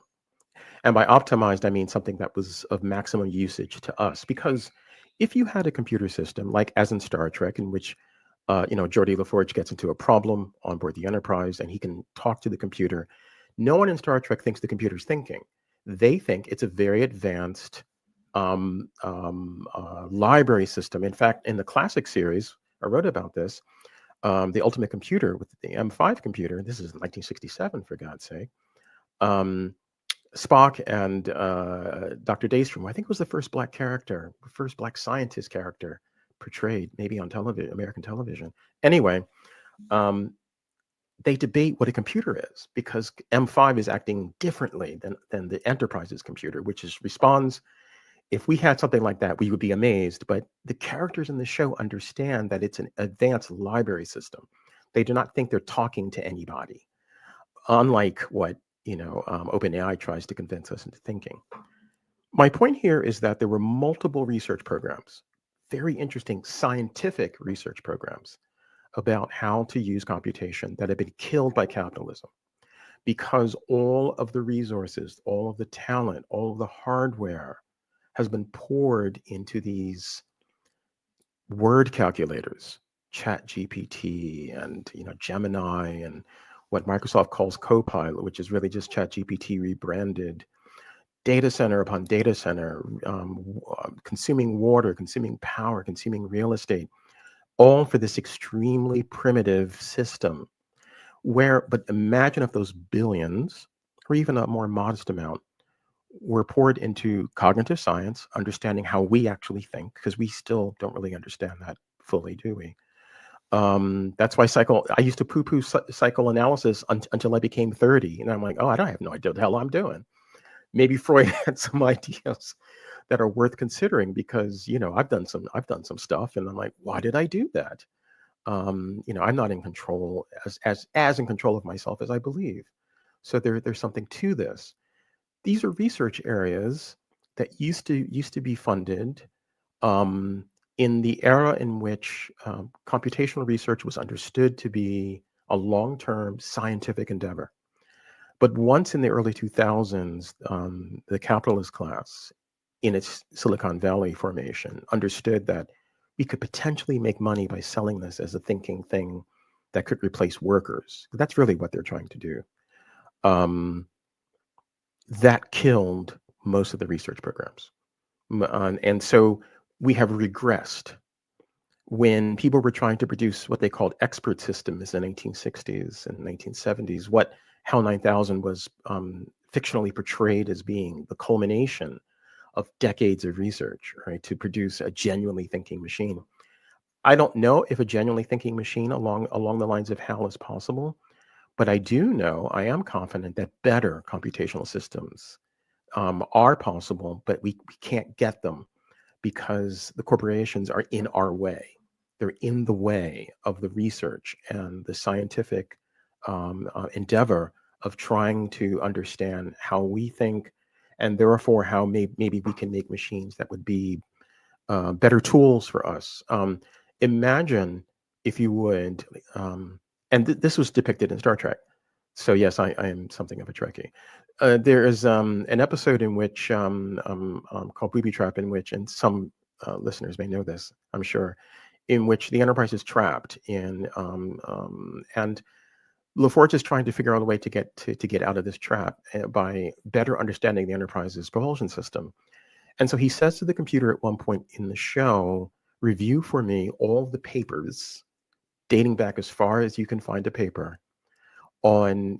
Speaker 5: And by optimized, I mean something that was of maximum usage to us. Because if you had a computer system, like as in Star Trek, in which Geordi LaForge gets into a problem on board the Enterprise and he can talk to the computer, no one in Star Trek thinks the computer's thinking. They think it's a very advanced library system. In fact, in the classic series, I wrote about this, The Ultimate Computer with the M5 computer. This is 1967, for God's sake. Spock and Dr. Daystrom, I think, was the first black character, first black scientist character portrayed, maybe on television, American television. Anyway, they debate what a computer is, because M5 is acting differently than the Enterprise's computer, which responds. If we had something like that, we would be amazed. But the characters in the show understand that it's an advanced library system. They do not think they're talking to anybody, unlike what OpenAI tries to convince us into thinking. My point here is that there were multiple research programs, very interesting scientific research programs, about how to use computation that have been killed by capitalism, because all of the resources, all of the talent, all of the hardware has been poured into these word calculators, ChatGPT and Gemini, and what Microsoft calls Copilot, which is really just ChatGPT rebranded. Data center upon data center, consuming water, consuming power, consuming real estate, all for this extremely primitive system. But imagine if those billions, or even a more modest amount, were poured into cognitive science, understanding how we actually think, because we still don't really understand that fully, do we? That's why I used to poo-poo psychoanalysis until I became 30. And I'm like, I don't have no idea what the hell I'm doing. Maybe Freud had some ideas that are worth considering, because, I've done some stuff, and I'm like, why did I do that? I'm not in control as in control of myself as I believe. So there's something to this. These are research areas that used to be funded in the era in which computational research was understood to be a long-term scientific endeavor. But once in the early 2000s, the capitalist class, in its Silicon Valley formation, understood that we could potentially make money by selling this as a thinking thing that could replace workers. That's really what they're trying to do. That killed most of the research programs. And so we have regressed. When people were trying to produce what they called expert systems in the 1960s and 1970s, what HAL 9000 was fictionally portrayed as being the culmination of decades of research, right, to produce a genuinely thinking machine. I don't know if a genuinely thinking machine along the lines of HAL is possible, but I do know, I am confident that better computational systems are possible, but we can't get them because the corporations are in our way. They're in the way of the research and the scientific endeavor of trying to understand how we think, and therefore how maybe we can make machines that would be better tools for us. Imagine, if you would, and this was depicted in Star Trek. So yes, I am something of a Trekkie. There is an episode in which called Booby Trap, in which, and some listeners may know this, I'm sure, in which the Enterprise is trapped in, and LaForge is trying to figure out a way to get out of this trap by better understanding the Enterprise's propulsion system. And so he says to the computer at one point in the show, "Review for me all the papers dating back as far as you can find a paper on,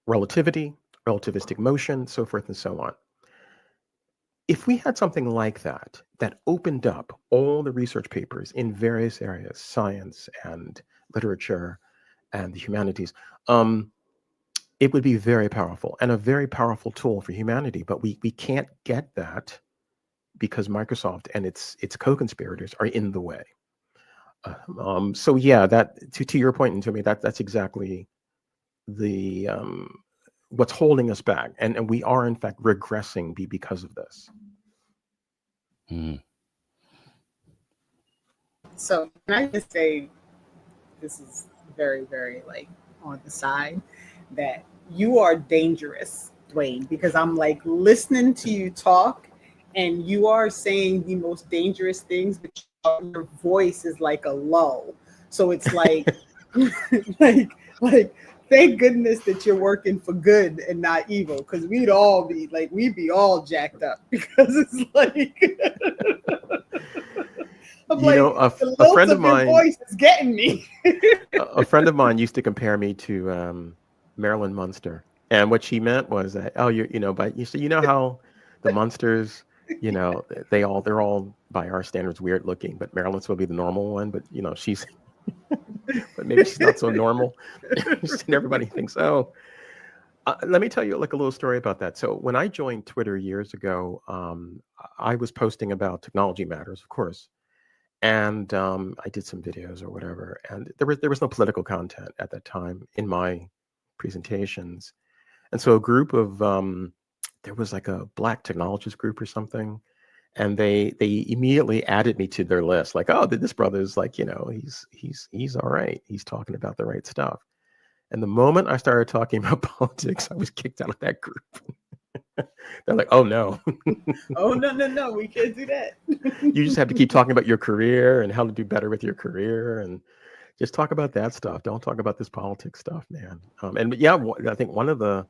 Speaker 5: relativity, relativistic motion, so forth and so on." If we had something like that opened up all the research papers in various areas, science and literature and the humanities, it would be very powerful and a very powerful tool for humanity. But we can't get that because Microsoft and its co-conspirators are in the way. So yeah, that to your point, and to me, that's exactly the what's holding us back, and we are in fact regressing because of this.
Speaker 3: So can I just say, this is very, very like on the side, that you are dangerous, Dwayne, because I'm like listening to you talk and you are saying the most dangerous things, but your voice is like a lull. So it's like, like, thank goodness that you're working for good and not evil, because we'd be all jacked up because it's like, I'm
Speaker 5: a friend of mine,
Speaker 3: voice is getting me.
Speaker 5: A friend of mine used to compare me to Marilyn Munster, and what she meant was that, but you know how the Munsters, they're all by our standards weird looking, but Marilyn's will be the normal one, but she's, but maybe she's not so normal, and everybody thinks, oh. Let me tell you like a little story about that. So when I joined Twitter years ago, I was posting about technology matters, of course. And I did some videos or whatever, and there was no political content at that time in my presentations. And so a group of there was like a Black technologist group or something, and they immediately added me to their list. Like, oh, this brother's like, he's all right. He's talking about the right stuff. And the moment I started talking about politics, I was kicked out of that group. They're like, oh no.
Speaker 3: Oh no, we can't do that.
Speaker 5: You just have to keep talking about your career and how to do better with your career, and just talk about that stuff. Don't talk about this politics stuff, man. And yeah, I think one of the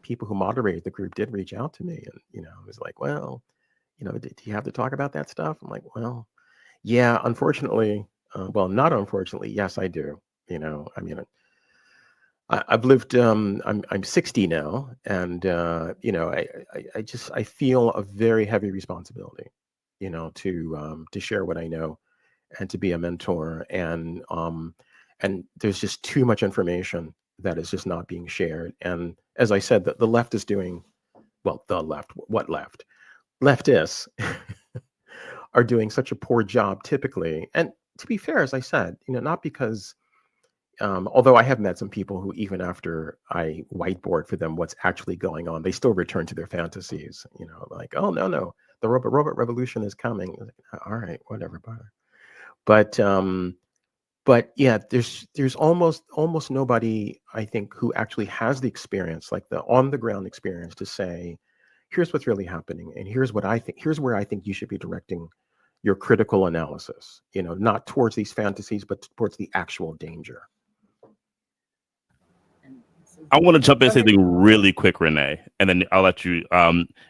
Speaker 5: people who moderated the group did reach out to me, and was like, well, do you have to talk about that stuff? I'm like, well, yeah, unfortunately, well, not unfortunately, yes, I do. I mean, I've lived. I'm 60 now, and I feel a very heavy responsibility, to share what I know, and to be a mentor, and there's just too much information that is just not being shared. And as I said, the left is doing, well, the left, what left? Leftists are doing such a poor job typically, and to be fair, as I said, not because. Although I have met some people who, even after I whiteboard for them what's actually going on, they still return to their fantasies. Like, oh no, the robot revolution is coming. Like, all right, whatever. But yeah, there's almost nobody, I think, who actually has the experience, like the on the ground experience, to say, here's what's really happening, and here's what I think. Here's where I think you should be directing your critical analysis, not towards these fantasies, but towards the actual danger.
Speaker 4: I want to jump in and say something really quick, Renee, and then I'll let you.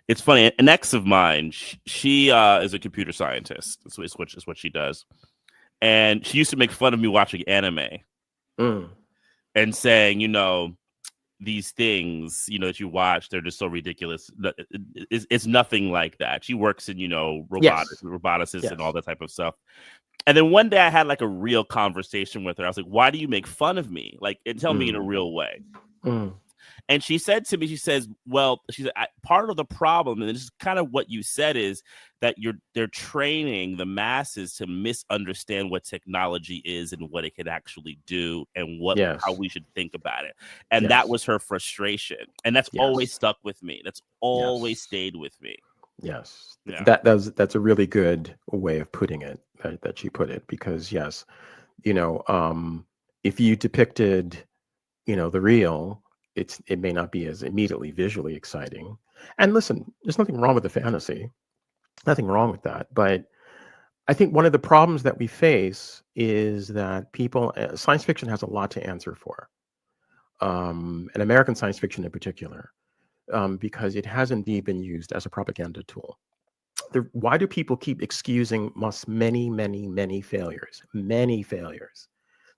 Speaker 4: It's funny. An ex of mine, she is a computer scientist. It's what she does, and she used to make fun of me watching anime and saying, these things, that you watch, they're just so ridiculous. It's nothing like that. She works in, roboticists and all that type of stuff. And then one day I had like a real conversation with her. I was like, why do you make fun of me? Like, and tell me in a real way. And she said to me, she says, part of the problem, and this is kind of what you said, is that they're training the masses to misunderstand what technology is and what it can actually do and how we should think about it. And that was her frustration. And that's always stuck with me. That's always stayed with me.
Speaker 5: Yes.
Speaker 4: Yeah.
Speaker 5: That's a really good way of putting it, that she put it, because if you depicted, the real, it may not be as immediately visually exciting. And listen, there's nothing wrong with the fantasy, nothing wrong with that. But I think one of the problems that we face is that science fiction has a lot to answer for, and American science fiction in particular, because it has indeed been used as a propaganda tool. Why do people keep excusing many failures? Many failures.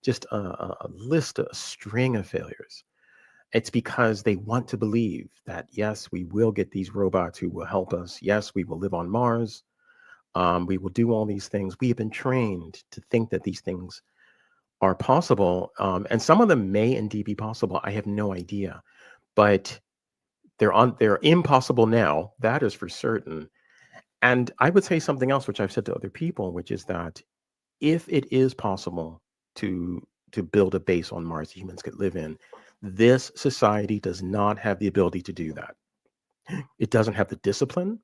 Speaker 5: Just a list, a string of failures. It's because they want to believe that, yes, we will get these robots who will help us. Yes, we will live on Mars. We will do all these things. We have been trained to think that these things are possible. And some of them may indeed be possible. I have no idea. But they're impossible now. That is for certain. And I would say something else, which I've said to other people, which is that if it is possible to build a base on Mars that humans could live in, this society does not have the ability to do that. It doesn't have the discipline.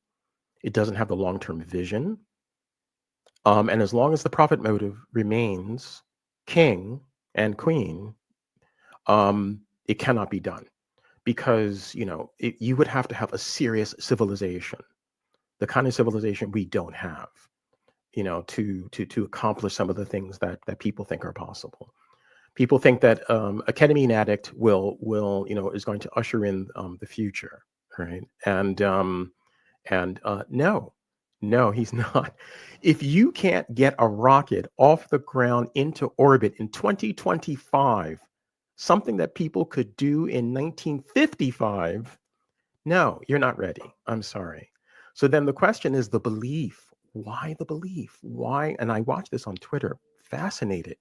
Speaker 5: It doesn't have the long-term vision. And as long as the profit motive remains king and queen, it cannot be done, because you would have to have a serious civilization, the kind of civilization we don't have, to accomplish some of the things that people think are possible. People think that a ketamine addict is going to usher in the future, right? And no, he's not. If you can't get a rocket off the ground into orbit in 2025, something that people could do in 1955, no, you're not ready. I'm sorry. So then the question is the belief. Why the belief? Why? And I watch this on Twitter, fascinated.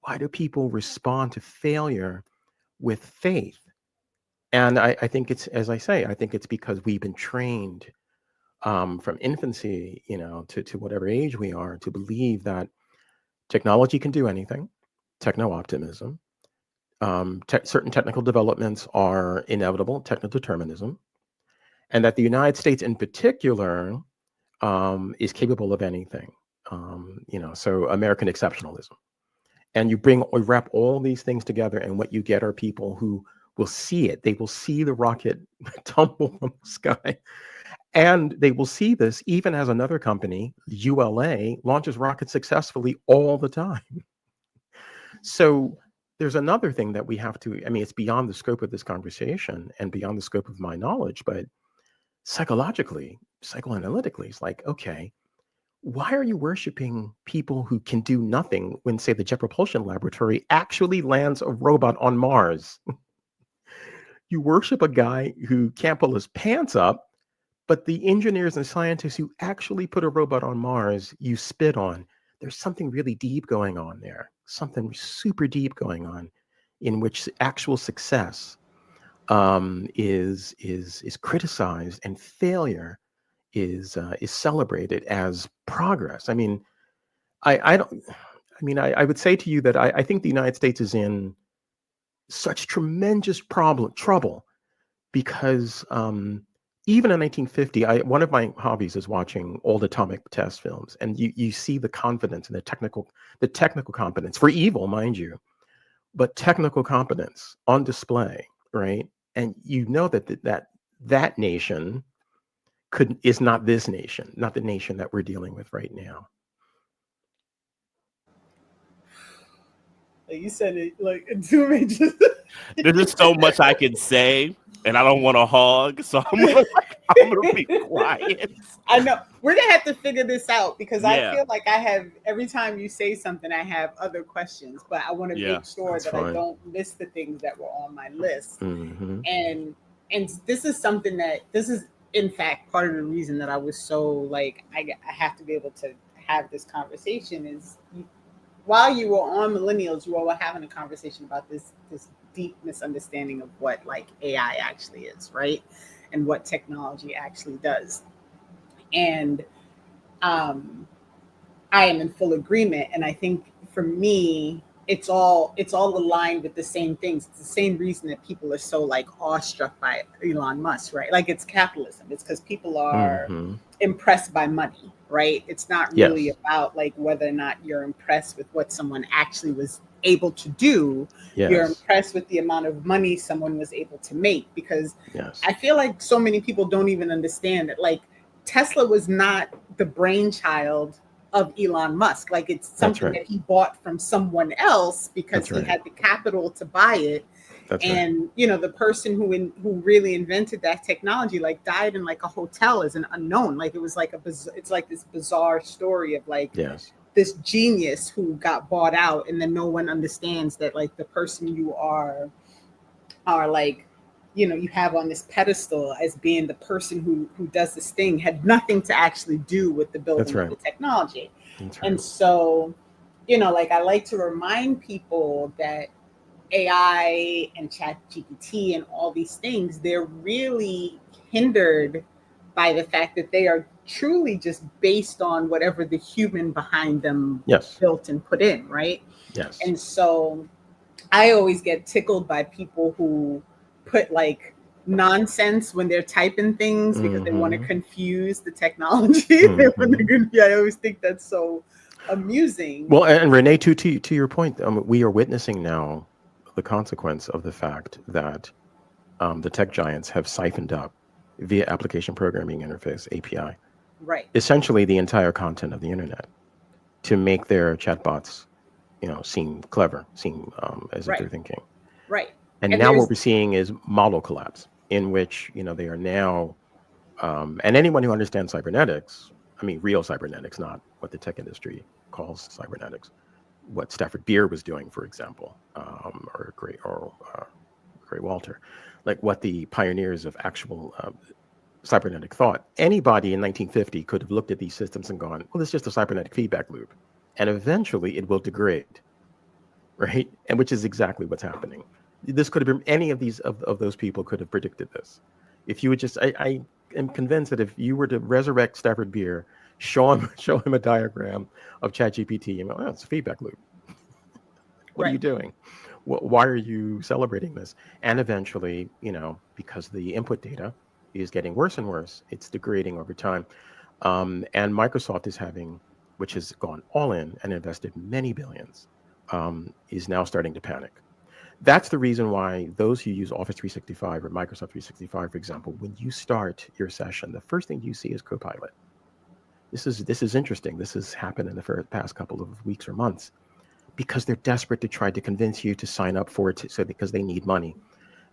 Speaker 5: Why do people respond to failure with faith? And I think it's, as I say, I think it's because we've been trained from infancy, to whatever age we are, to believe that technology can do anything, techno-optimism, certain technical developments are inevitable, techno-determinism, and that the United States in particular is capable of anything, so American exceptionalism. And you wrap all these things together, and what you get are people who will see it. They will see the rocket tumble from the sky. And they will see this even as another company, ULA, launches rockets successfully all the time. So there's another thing that we have to, it's beyond the scope of this conversation and beyond the scope of my knowledge, but psychologically, psychoanalytically, it's like, okay, why are you worshiping people who can do nothing when, say, the Jet Propulsion Laboratory actually lands a robot on Mars? You worship a guy who can't pull his pants up, but the engineers and scientists who actually put a robot on Mars, you spit on. There's something really deep going on there, something super deep going on, in which actual success is criticized and failure is celebrated as progress. I would say to you that I think the United States is in such tremendous trouble because even in 1950, one of my hobbies is watching old atomic test films, and you see the confidence and the technical competence, for evil, mind you, but technical competence on display, right? And that nation is not this nation, not the nation that we're dealing with right now.
Speaker 3: Like you said it, like Mtume just.
Speaker 4: There's just so much I can say, and I don't want to hog, so I'm gonna be quiet.
Speaker 3: I know we're gonna have to figure this out because I
Speaker 4: Yeah.
Speaker 3: feel like I have every time you say something, I have other questions, but I want to
Speaker 4: Yeah,
Speaker 3: make sure
Speaker 5: that's
Speaker 3: that I
Speaker 5: fine.
Speaker 3: don't miss the things that were on my list.
Speaker 5: Mhm.
Speaker 3: And this is something that this is in fact part of the reason that I was so like I have to be able to have this conversation is while you were on millennials, you all were having a conversation about this deep misunderstanding of what like AI actually is, right? And what technology actually does. And I am in full agreement. And I think for me, it's all aligned with the same things. It's the same reason that people are so like awestruck by Elon Musk, right? Like it's capitalism. It's because people are
Speaker 5: Mhm.
Speaker 3: impressed by money, right? It's not really
Speaker 5: Yes.
Speaker 3: about like whether or not you're impressed with what someone actually was able to do. You're
Speaker 5: Yes.
Speaker 3: impressed with the amount of money someone was able to make because
Speaker 5: Yes.
Speaker 3: I feel like so many people don't even understand that like Tesla was not the brainchild of Elon Musk. Like it's
Speaker 5: That's
Speaker 3: something
Speaker 5: right.
Speaker 3: that he bought from someone else because
Speaker 5: That's
Speaker 3: he
Speaker 5: right.
Speaker 3: had the capital to buy it.
Speaker 5: That's right.
Speaker 3: And you know, the person who really invented that technology like died in like a hotel as an unknown. Like it was like it's like this bizarre story of like
Speaker 5: Yes.
Speaker 3: this genius who got bought out, and then no one understands that like the person you are like, you know, you have on this pedestal as being the person who does this thing had nothing to actually do with the
Speaker 5: That's
Speaker 3: building of
Speaker 5: right.
Speaker 3: the technology.
Speaker 5: That's
Speaker 3: And
Speaker 5: right.
Speaker 3: so, you know, like I like to remind people that AI and Chat GPT and all these things, they're really hindered by the fact that they are truly just based on whatever the human behind them
Speaker 5: Yes.
Speaker 3: built and put in, right?
Speaker 5: Yes.
Speaker 3: And so I always get tickled by people who put like nonsense when they're typing things because they want to
Speaker 5: Mhm.
Speaker 3: confuse the technology. They want to
Speaker 5: Mhm.
Speaker 3: confuse. I always think that's so amusing.
Speaker 5: Well, and Renee, to your point, we are witnessing now the consequence of the fact that the tech giants have siphoned up via application programming interface (API)
Speaker 3: Right,
Speaker 5: essentially the entire content of the internet to make their chatbots, seem clever, seem as if
Speaker 3: right,
Speaker 5: they're thinking.
Speaker 3: right.
Speaker 5: And
Speaker 3: And
Speaker 5: now what
Speaker 3: there's
Speaker 5: we're seeing is model collapse, in which they are now, and anyone who understands cybernetics, I mean real cybernetics, not what the tech industry calls cybernetics, what Stafford Beer was doing, for example, or Gray Walter, like what the pioneers of actual cybernetic thought. Anybody in 1950 could have looked at these systems and gone, well, it's just a cybernetic feedback loop. And eventually it will degrade, right? And which is exactly what's happening. This could have been any of these of those people could have predicted this. If you would just, I am convinced that if you were to resurrect Stafford Beer, show him a diagram of ChatGPT, and go, oh, it's a feedback loop. What are you
Speaker 3: right,
Speaker 5: doing? Why are you celebrating this? And eventually, because the input data is getting worse and worse, it's degrading over time. And Microsoft is which has gone all in and invested many billions, is now starting to panic. That's the reason why those who use Office 365 or Microsoft 365, for example, when you start your session, the first thing you see is Copilot. This is interesting. This has happened in the past couple of weeks or months, because they're desperate to try to convince you to sign up for it, because they need money.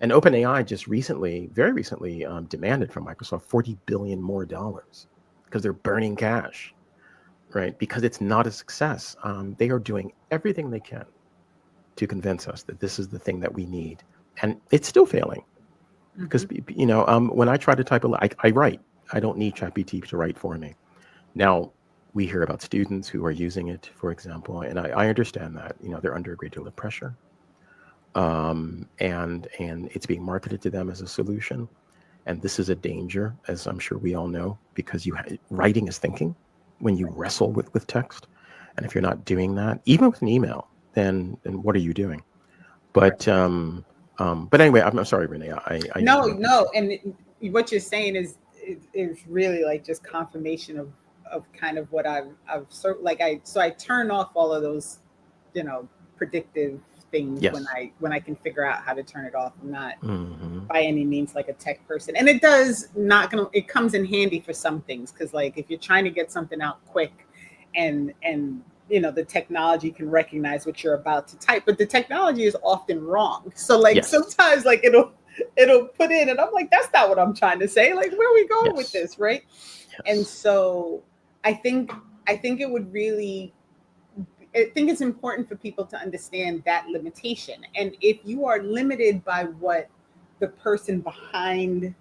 Speaker 5: And OpenAI just very recently, demanded from Microsoft $40 billion more because they're burning cash, right? Because it's not a success. They are doing everything they can to convince us that this is the thing that we need, and it's still failing. Because when I try to type I write. I don't need ChatGPT to write for me. Now, we hear about students who are using it, for example, and I understand that they're under a great deal of pressure, and it's being marketed to them as a solution, and this is a danger, as I'm sure we all know, because writing is thinking when you wrestle with text, and if you're not doing that, even with an email, then what are you doing? But anyway, I'm sorry, Renee, I
Speaker 3: no,
Speaker 5: interrupted you.
Speaker 3: and what you're saying is really like just confirmation of kind of what I've like I turn off all of those, predictive things
Speaker 5: Yes.
Speaker 3: when I can figure out how to turn it off. I'm not
Speaker 5: Mm-hmm.
Speaker 3: by any means like a tech person, and it comes in handy for some things, because like if you're trying to get something out quick and the technology can recognize what you're about to type, but the technology is often wrong. So like
Speaker 5: Yes.
Speaker 3: sometimes like it'll put in, and I'm like, that's not what I'm trying to say. Like, where are we going with
Speaker 5: Yes.
Speaker 3: this, right? And
Speaker 5: Yes.
Speaker 3: so I think it would really, I think it's important for people to understand that limitation. And if you are limited by what the person behind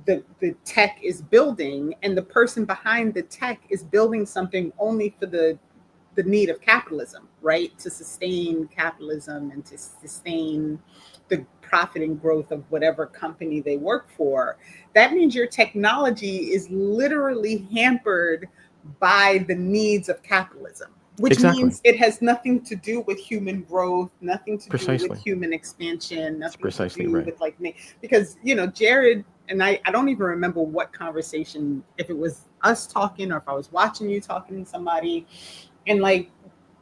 Speaker 3: the tech is building, and the person behind the tech is building something only for the need of capitalism, right? To sustain capitalism and to sustain the profit and growth of whatever company they work for, that means your technology is literally hampered by the needs of capitalism, which
Speaker 5: Exactly.
Speaker 3: means it has nothing to do with human growth, nothing to do with
Speaker 5: Precisely.
Speaker 3: human expansion,
Speaker 5: That's
Speaker 3: nothing to
Speaker 5: precisely
Speaker 3: do
Speaker 5: right.
Speaker 3: with like me. Because, Jared and I don't even remember what conversation, if it was us talking or if I was watching you talking to somebody. And like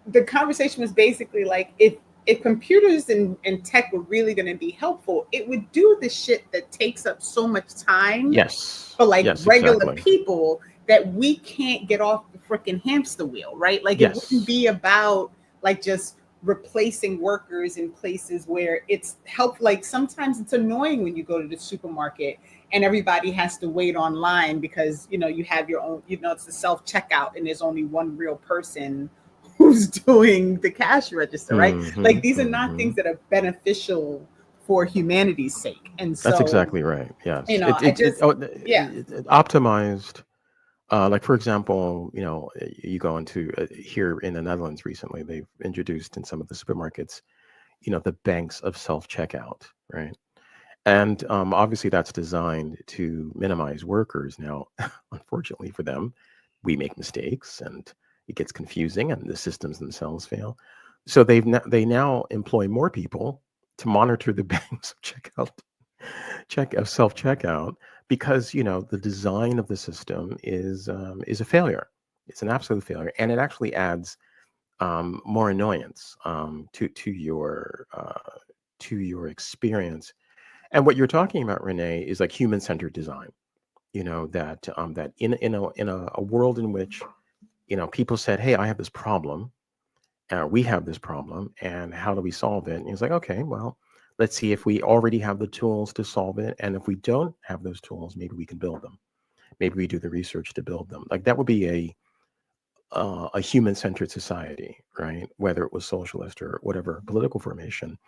Speaker 3: the conversation was basically like, if computers and tech were really going to be helpful, it would do the shit that takes up so much time
Speaker 5: Yes.
Speaker 3: for like
Speaker 5: Yes,
Speaker 3: regular
Speaker 5: exactly.
Speaker 3: people that we can't get off the freaking hamster wheel, right? Like it wouldn't
Speaker 5: Yes.
Speaker 3: be about like just replacing workers in places where it's helpful. Like sometimes it's annoying when you go to the supermarket and everybody has to wait online because you have your own, it's the self checkout and there's only one real person who's doing the cash register, right? Like these are not things that are beneficial for humanity's sake. And
Speaker 5: That's
Speaker 3: so,
Speaker 5: exactly right. Yes.
Speaker 3: I just, yeah.
Speaker 5: It optimized. Like for example, you go into here in the Netherlands recently, they've introduced in some of the supermarkets, the banks of self checkout, right? And obviously that's designed to minimize workers. Now, unfortunately for them, we make mistakes and it gets confusing, and the systems themselves fail. So they now employ more people to monitor the banks of self checkout, because the design of the system is a failure. It's an absolute failure, and it actually adds more annoyance to your experience. And what you're talking about, Renee, is like human-centered design. That in a world in which people said, "Hey, I have this problem. We have this problem, and how do we solve it?" And it's like, okay, well, let's see if we already have the tools to solve it, and if we don't have those tools, maybe we can build them. Maybe we do the research to build them. Like that would be a human-centered society, right? Whether it was socialist or whatever political formation,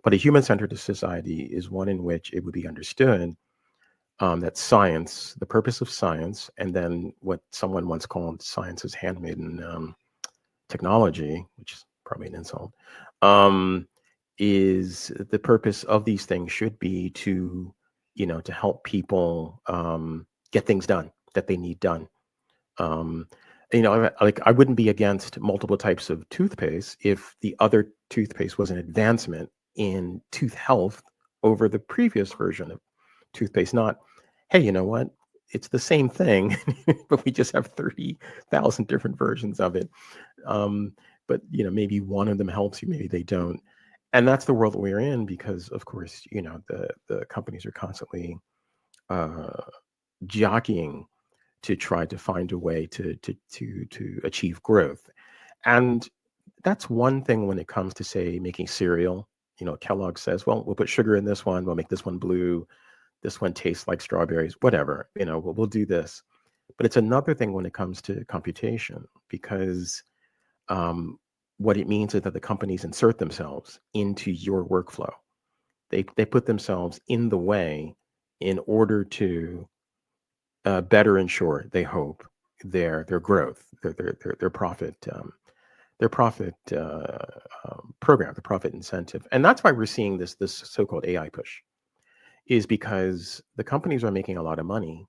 Speaker 5: but a human-centered society is one in which it would be understood that science, the purpose of science, and then what someone once called science's handmaiden technology, which is probably an insult, is the purpose of these things should be to, to help people get things done that they need done. Like I wouldn't be against multiple types of toothpaste if the other toothpaste was an advancement in tooth health over the previous version of toothpaste. Not, hey, you know what? It's the same thing, but we just have 30,000 different versions of it. But maybe one of them helps you, maybe they don't. And that's the world we're in because, of course, the companies are constantly jockeying to try to find a way to achieve growth. And that's one thing when it comes to, say, making cereal. Kellogg says, well, we'll put sugar in this one, we'll make this one blue, this one tastes like strawberries, whatever, we'll do this. But it's another thing when it comes to computation, because what it means is that the companies insert themselves into your workflow. They put themselves in the way in order to better ensure, they hope, their growth, their profit, program, the profit incentive. And that's why we're seeing this so-called AI push, is because the companies are making a lot of money.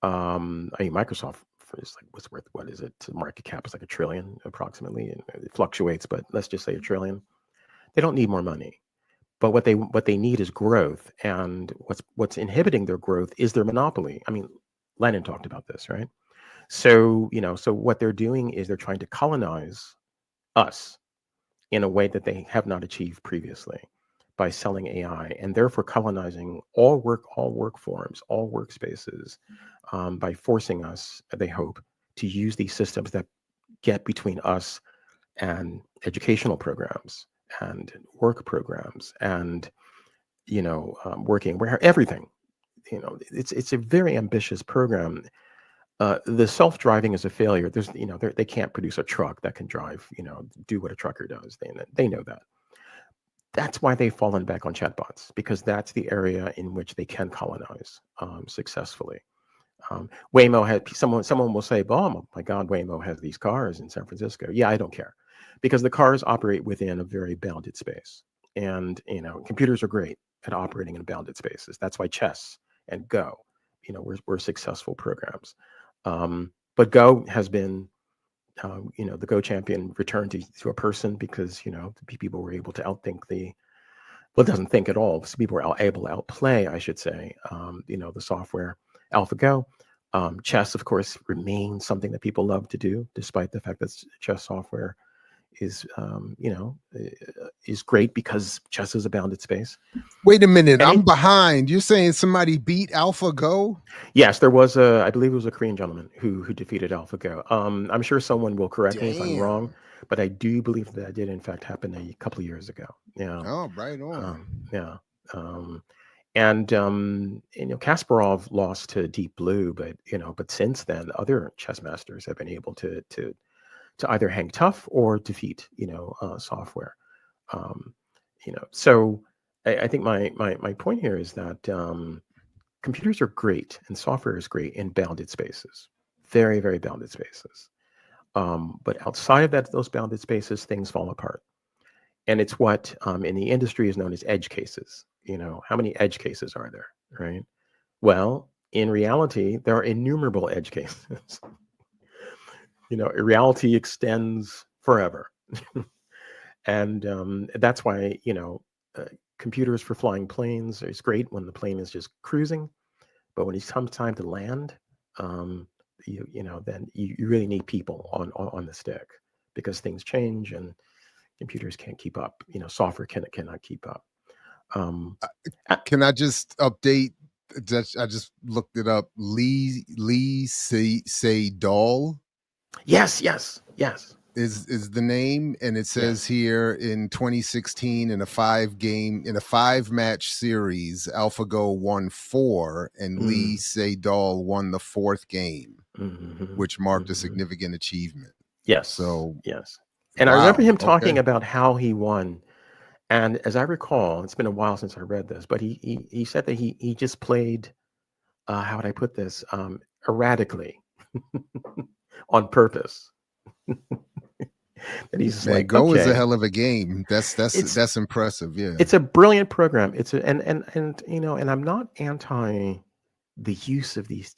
Speaker 5: Microsoft is like, what's worth, what is it? Market cap is like $1 trillion approximately, and it fluctuates, but let's just say $1 trillion. They don't need more money, but what they need is growth, and what's inhibiting their growth is their monopoly. I mean, Lenin talked about this, right? So so what they're doing is they're trying to colonize us in a way that they have not achieved previously by selling AI, and therefore colonizing all work forms, all workspaces, by forcing us, they hope, to use these systems that get between us and educational programs and work programs and, working where everything, it's a very ambitious program. The self-driving is a failure. There's, they can't produce a truck that can drive, do what a trucker does. They know that. That's why they've fallen back on chatbots, because that's the area in which they can colonize successfully. Waymo had someone will say, "Oh my God, Waymo has these cars in San Francisco." Yeah, I don't care, because the cars operate within a very bounded space, and computers are great at operating in bounded spaces. That's why chess and Go, were successful programs. But Go has been, the Go champion returned to a person because people were able to outthink it doesn't think at all. So people were able to outplay, I should say, the software. AlphaGo. Chess, of course, remains something that people love to do, despite the fact that chess software is, is great because chess is a bounded space.
Speaker 1: Wait a minute, I'm behind. You're saying somebody beat AlphaGo?
Speaker 5: Yes, there was I believe it was a Korean gentleman who defeated AlphaGo. I'm sure someone will correct me if I'm wrong, but I do believe that did in fact happen a couple of years ago. Yeah.
Speaker 1: Oh, right on.
Speaker 5: Yeah. And Kasparov lost to Deep Blue, but since then, other chess masters have been able to either hang tough or defeat software. So I think my point here is that computers are great and software is great in bounded spaces, very, very bounded spaces. But outside of those bounded spaces, things fall apart. And it's what in the industry is known as edge cases. How many edge cases are there, right? Well, in reality, there are innumerable edge cases. Reality extends forever. And that's why, computers for flying planes is great when the plane is just cruising. But when it comes time to land, then you really need people on the stick, because things change and computers can't keep up. Software cannot keep up.
Speaker 1: Can I just update? I just looked it up. Lee Sedol.
Speaker 5: Yes.
Speaker 1: Is the name, and it says here in 2016 in a 5-match series, AlphaGo won 4 and Lee Sedol won the 4th game, which marked a significant achievement.
Speaker 5: Yes.
Speaker 1: So
Speaker 5: yes. And I remember him talking about how he won. And as I recall, it's been a while since I read this, but he said that he just played, how would I put this, erratically, on purpose. And he's
Speaker 1: man,
Speaker 5: like,
Speaker 1: Go is a hell of a game. That's impressive. Yeah,
Speaker 5: it's a brilliant program. And I'm not anti the use of these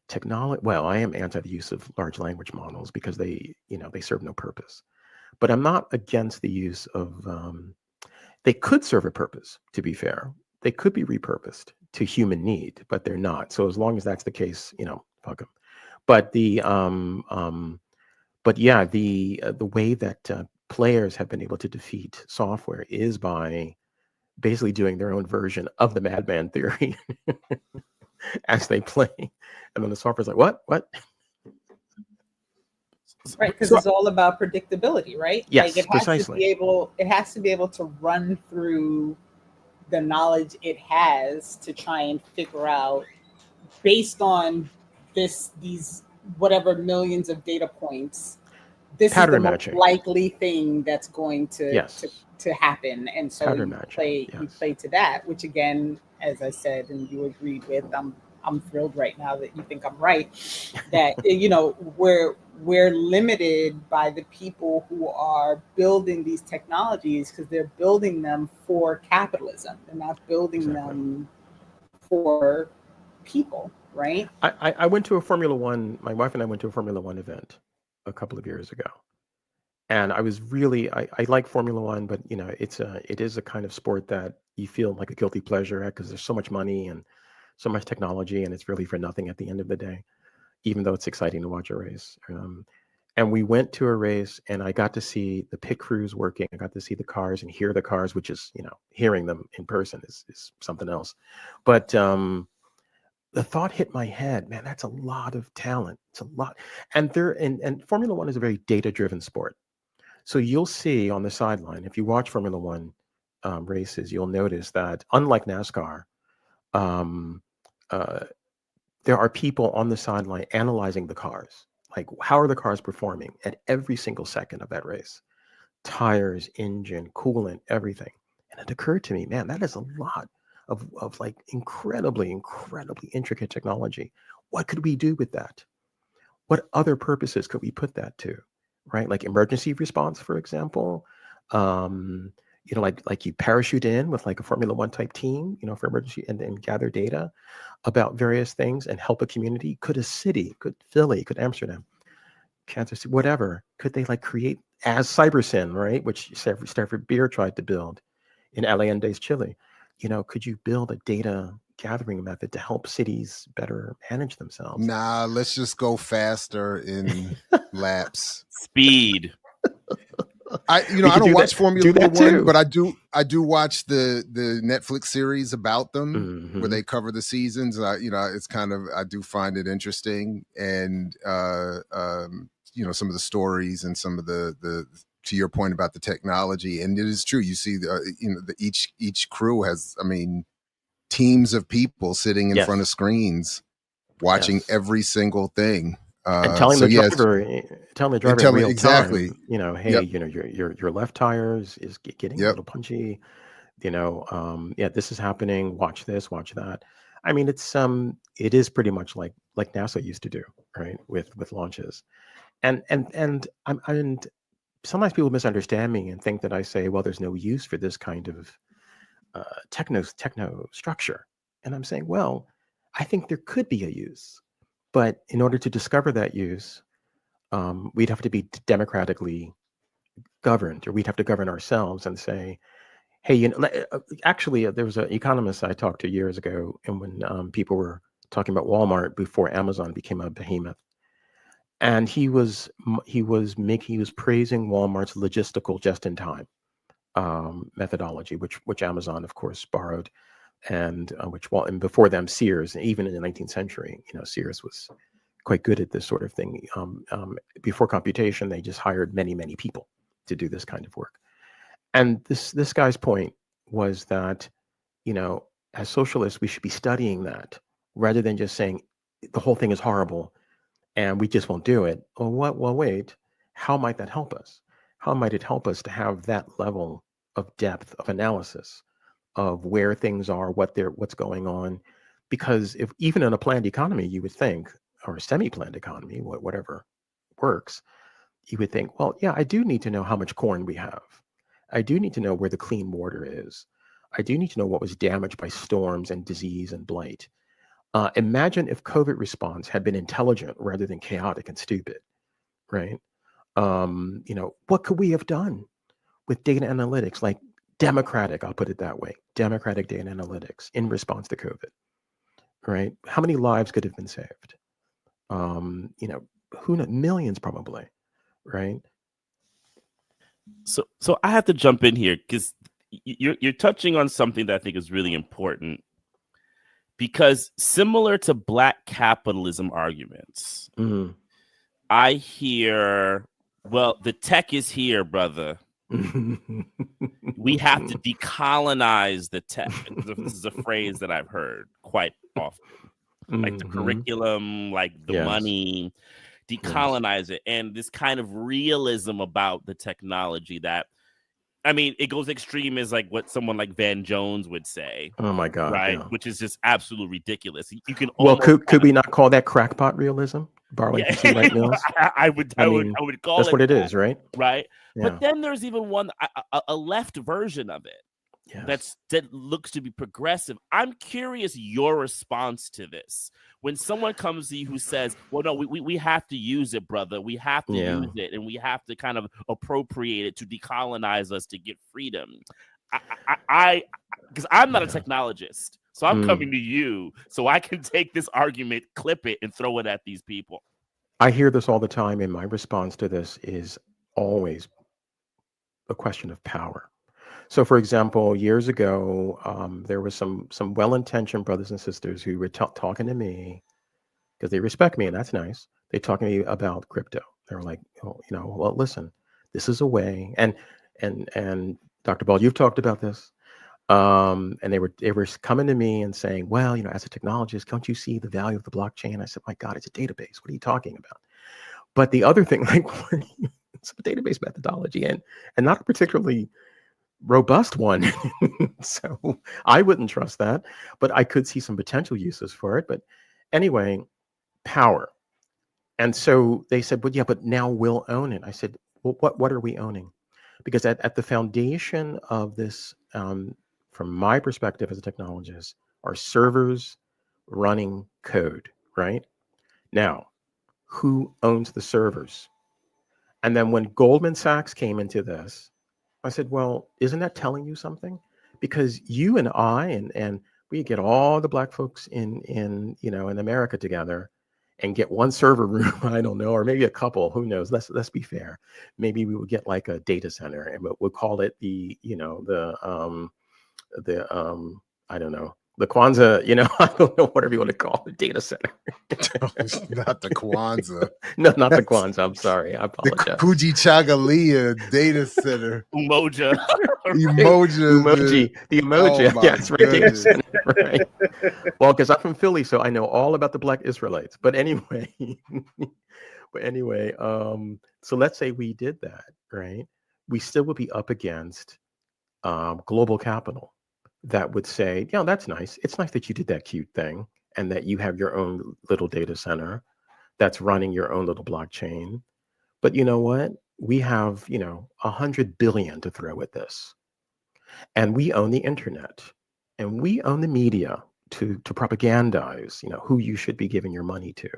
Speaker 5: technology. Well, I am anti the use of large language models because they serve no purpose. But I'm not against the use of. They could serve a purpose. To be fair, they could be repurposed to human need, but they're not. So as long as that's the case, fuck them. But the way that players have been able to defeat software is by basically doing their own version of the madman theory as they play, and then the software's like, what?
Speaker 3: Right, because it's all about predictability, right?
Speaker 5: Yes,
Speaker 3: it
Speaker 5: precisely.
Speaker 3: It has to be able to run through the knowledge it has to try and figure out, based on these whatever millions of data points, this
Speaker 5: pattern
Speaker 3: is the
Speaker 5: matching.
Speaker 3: most likely thing that's going to happen. And so
Speaker 5: pattern
Speaker 3: you
Speaker 5: matching.
Speaker 3: play to that, which again, as I said, and you agreed with, I'm thrilled right now that you think I'm right, that we're limited by the people who are building these technologies, because they're building them for capitalism. They're not building them for people, right?
Speaker 5: I went to a Formula One. My wife and I went to a Formula One event a couple of years ago, and I was really I like Formula One, but it is a kind of sport that you feel like a guilty pleasure at, because there's so much money and so much technology, and it's really for nothing at the end of the day, even though it's exciting to watch a race. And we went to a race, and I got to see the pit crews working. I got to see the cars and hear the cars, which is, hearing them in person is something else. But the thought hit my head, man, that's a lot of talent. It's a lot. And Formula One is a very data-driven sport. So you'll see on the sideline, if you watch Formula One races, you'll notice that unlike NASCAR, um, uh, there are people on the sideline analyzing the cars. Like, how are the cars performing at every single second of that race? Tires, engine, coolant, everything. And it occurred to me, man, that is a lot of like incredibly intricate technology. What could we do with that? What other purposes could we put that to? Right? Like emergency response, for example. Like you parachute in with like a Formula One type team, for emergency and gather data about various things and help a community. Could a city, could Philly, could Amsterdam, Kansas City, whatever, could they like create as CyberSyn, right? Which Stanford Beer tried to build in Allende's, Chile. Could you build a data gathering method to help cities better manage themselves?
Speaker 1: Nah, let's just go faster in laps.
Speaker 4: Speed.
Speaker 1: I don't watch Formula One, but I do watch the Netflix series about them where they cover the seasons. It's kind of, I do find it interesting, and some of the stories and some of the to your point about the technology. And it is true. You see each crew has, teams of people sitting in front of screons watching every single thing.
Speaker 5: And telling the driver in real
Speaker 1: exactly
Speaker 5: time, hey, your left tire is getting a little punchy. This is happening. Watch this, watch that. It is pretty much like NASA used to do, right, with launches. And sometimes people misunderstand me and think that I say, well, there's no use for this kind of techno structure. And I'm saying, well, I think there could be a use. But in order to discover that use, we'd have to be democratically governed, or we'd have to govern ourselves and say, hey, actually, there was an economist I talked to years ago, and when people were talking about Walmart before Amazon became a behemoth, and he was praising Walmart's logistical just-in-time methodology, which Amazon, of course, borrowed. And and before them, Sears, even in the 19th century, Sears was quite good at this sort of thing. Before computation, they just hired many people to do this kind of work. And this guy's point was that, as socialists, we should be studying that rather than just saying the whole thing is horrible and we just won't do it. Well, wait, how might that help us? How might it help us to have that level of depth of analysis of where things are, what's going on? Because if even in a planned economy, you would think, or a semi-planned economy, whatever works, you would think, well, yeah, I do need to know how much corn we have. I do need to know where the clean water is. I do need to know what was damaged by storms and disease and blight. Imagine if COVID response had been intelligent rather than chaotic and stupid, right? What could we have done with data analytics, like democratic, I'll put it that way, democratic data analytics in response to COVID, right? How many lives could have been saved? Who knows? Millions probably, right?
Speaker 4: So I have to jump in here because you're touching on something that I think is really important, because similar to Black capitalism arguments, I hear, well, the tech is here, brother. We have to decolonize the tech. This is a phrase that I've heard quite often. Like the curriculum, like the money, decolonize it. And this kind of realism about the technology that, it goes extreme as like what someone like Van Jones would say.
Speaker 5: Oh my God.
Speaker 4: Right.
Speaker 5: Yeah.
Speaker 4: Which is just absolutely ridiculous. You can
Speaker 5: could we not call that crackpot realism? Borrowing from C. Wright Mills?
Speaker 4: I would call
Speaker 5: that's
Speaker 4: it
Speaker 5: what it
Speaker 4: that,
Speaker 5: is, right?
Speaker 4: Right.
Speaker 5: Yeah.
Speaker 4: But then there's even one, a left version of it.
Speaker 5: Yes.
Speaker 4: That looks to be progressive. I'm curious your response to this. When someone comes to you who says, well, no, we have to use it, brother. We have to use it, and we have to kind of appropriate it to decolonize us to get freedom. Because I'm not a technologist, so I'm coming to you so I can take this argument, clip it, and throw it at these people.
Speaker 5: I hear this all the time, and my response to this is always a question of power. So, for example, years ago, there was some well-intentioned brothers and sisters who were talking to me because they respect me, and that's nice. They talked to me about crypto. They were like, oh, well, listen, this is a way, and Dr. Ball, you've talked about this. And they were coming to me and saying, well, as a technologist, can't you see the value of the blockchain? I said, my God, it's a database. What are you talking about? But the other thing, like, it's a database methodology, and not a particularly robust one. So I wouldn't trust that, but I could see some potential uses for it. But anyway, power. And so they said, but yeah, but now we'll own it. I said, well, what are we owning? Because at the foundation of this, from my perspective as a technologist, are servers running code, right? Now, who owns the servers? And then when Goldman Sachs came into this, I said, well, isn't that telling you something? Because you and I and we get all the black folks in America together and get one server room, I don't know, or maybe a couple, who knows? Let's be fair. Maybe we would get like a data center, and we'll call it the I don't know, the Kwanzaa, I don't know, whatever you want to call the data center.
Speaker 1: Not the Kwanzaa.
Speaker 5: No, not the Kwanzaa. I'm sorry. I apologize.
Speaker 1: The Fuji Chagalia data center.
Speaker 4: Umoja.
Speaker 5: Emoji. The emoji.
Speaker 1: Oh,
Speaker 5: yeah, it's right. Data center, right. Well, because I'm from Philly, so I know all about the Black Israelites. But anyway, so let's say we did that, right? We still would be up against global capital that would say, yeah, that's nice. It's nice that you did that cute thing and that you have your own little data center that's running your own little blockchain. But you know what? We have, 100 billion to throw at this. And we own the internet and we own the media to propagandize, who you should be giving your money to.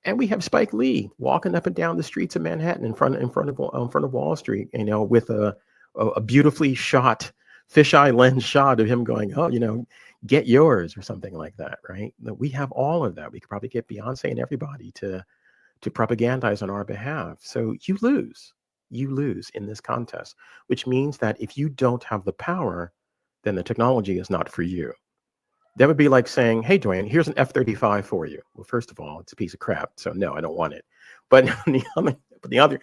Speaker 5: And we have Spike Lee walking up and down the streets of Manhattan in front of Wall Street, with a beautifully shot fisheye lens shot of him going, oh, get yours or something like that, right? We have all of that. We could probably get Beyonce and everybody to propagandize on our behalf. So you lose in this contest, which means that if you don't have the power, then the technology is not for you. That would be like saying, hey, Dwayne, here's an F-35 for you. Well, first of all, it's a piece of crap. So no, I don't want it. But the other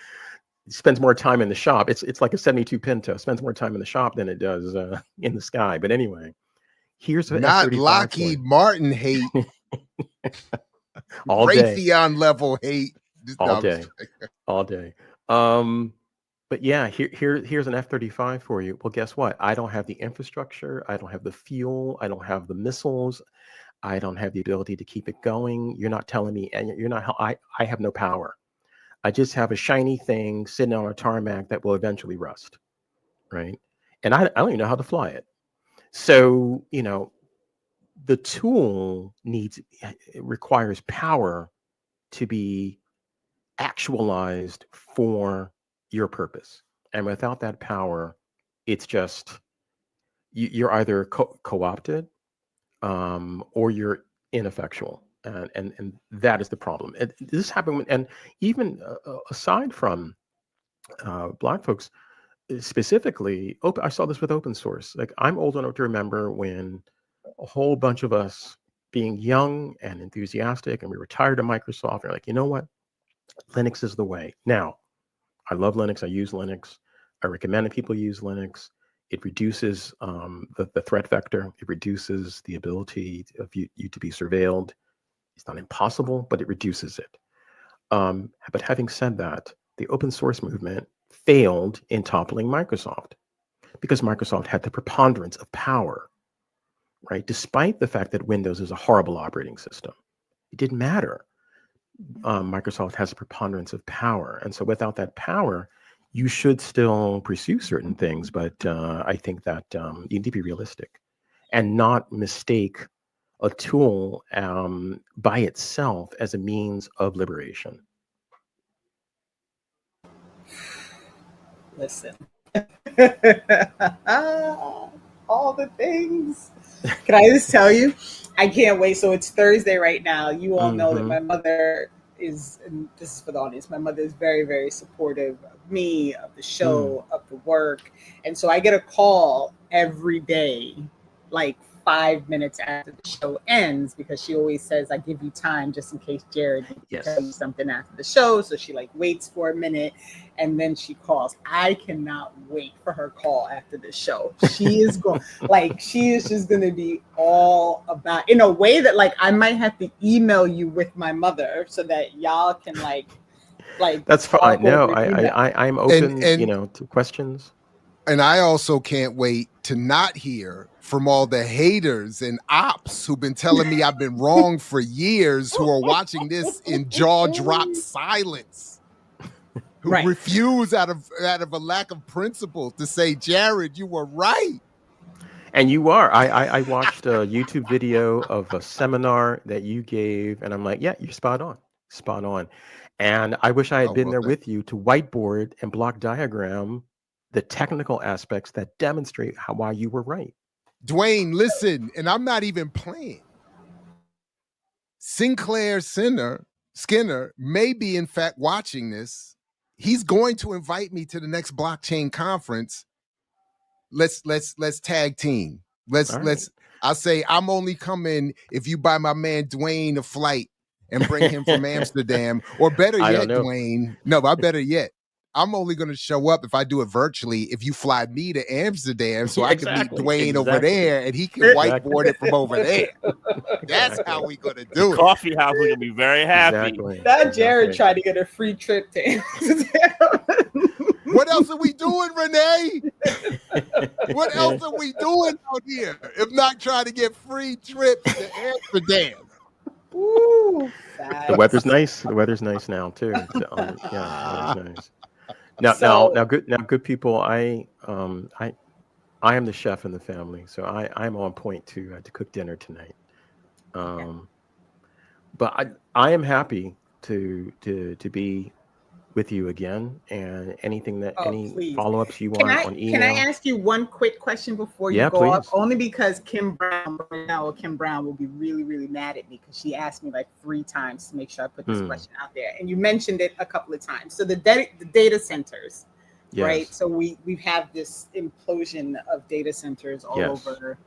Speaker 5: spends more time in the shop. It's like a 72 Pinto. Spends more time in the shop than it does in the sky. But anyway, here's an
Speaker 1: not
Speaker 5: F-35
Speaker 1: Lockheed Martin hate.
Speaker 5: all day.
Speaker 1: Raytheon level hate.
Speaker 5: All day. But yeah, here's an F-35 for you. Well, guess what? I don't have the infrastructure. I don't have the fuel. I don't have the missiles. I don't have the ability to keep it going. You're not telling me, and you're not. I have no power. I just have a shiny thing sitting on a tarmac that will eventually rust, right? And I don't even know how to fly it. So, the tool requires power to be actualized for your purpose. And without that power, it's just, you're either co-opted or you're ineffectual. And that is the problem. This happened, and even aside from Black folks, specifically, I saw this with open source. Like, I'm old enough to remember when a whole bunch of us, being young and enthusiastic, and we were tired of Microsoft, we're like, you know what? Linux is the way. Now, I love Linux. I use Linux. I recommend that people use Linux. It reduces the threat vector. It reduces the ability of you to be surveilled. It's not impossible, but it reduces it. But having said that, the open source movement failed in toppling Microsoft because Microsoft had the preponderance of power, right? Despite the fact that Windows is a horrible operating system, it didn't matter. Microsoft has a preponderance of power. And so without that power, you should still pursue certain things. But I think that you need to be realistic and not mistake a tool by itself as a means of liberation.
Speaker 3: Listen. All the things. Can I just tell you? I can't wait. So it's Thursday right now. You all know that my mother is, and this is for the audience, my mother is very, very supportive me, of the show, of the work. And so I get a call every day, like 5 minutes after the show ends, because she always says, I give you time just in case Jared needs to tell you something after the show. So she like waits for a minute and then she calls. I cannot wait for her call after the show. She is going, like, she is just going to be all about, in a way that like I might have to email you with my mother so that y'all can like
Speaker 5: That's fine. No,
Speaker 3: email.
Speaker 5: I'm open,
Speaker 1: And
Speaker 5: to questions.
Speaker 1: and I also can't wait to not hear from all the haters and ops who've been telling me I've been wrong for years, who are watching this in jaw-drop silence, who
Speaker 3: Right.
Speaker 1: refuse out of a lack of principle to say, Jared, you were right.
Speaker 5: And you are. I watched a YouTube video of a seminar that you gave, and I'm like, yeah, you're spot on. Spot on. And I wish I had been there with you to whiteboard and block diagram the technical aspects that demonstrate why you were right.
Speaker 1: Dwayne, listen, and I'm not even playing. Sinclair Skinner may be in fact watching this. He's going to invite me to the next blockchain conference. Let's tag team. I'll say I'm only coming if you buy my man Dwayne a flight and bring him from Amsterdam. Or better yet, Dwayne. No, but better yet, I'm only going to show up if I do it virtually if you fly me to Amsterdam so I can meet Dwayne over there and he can whiteboard it from over there. That's how we going to do
Speaker 4: the
Speaker 1: it.
Speaker 4: Coffee house is going to be very happy.
Speaker 3: That Jared tried to get a free trip to Amsterdam.
Speaker 1: What else are we doing, Renee? What else are we doing out here if not trying to get free trips to Amsterdam?
Speaker 3: Ooh,
Speaker 5: the weather's nice. The weather's nice now too. So, the weather's nice. Now, good people. I am the chef in the family, so I'm on point to cook dinner tonight. But I am happy to be with you again, and anything that any follow-ups you want on email.
Speaker 3: Can I ask you one quick question before you go up? Only because Kim Brown will be really, really mad at me because she asked me like 3 times to make sure I put this question out there, and you mentioned it a couple of times. So the data centers, right? So we have this implosion of data centers all over.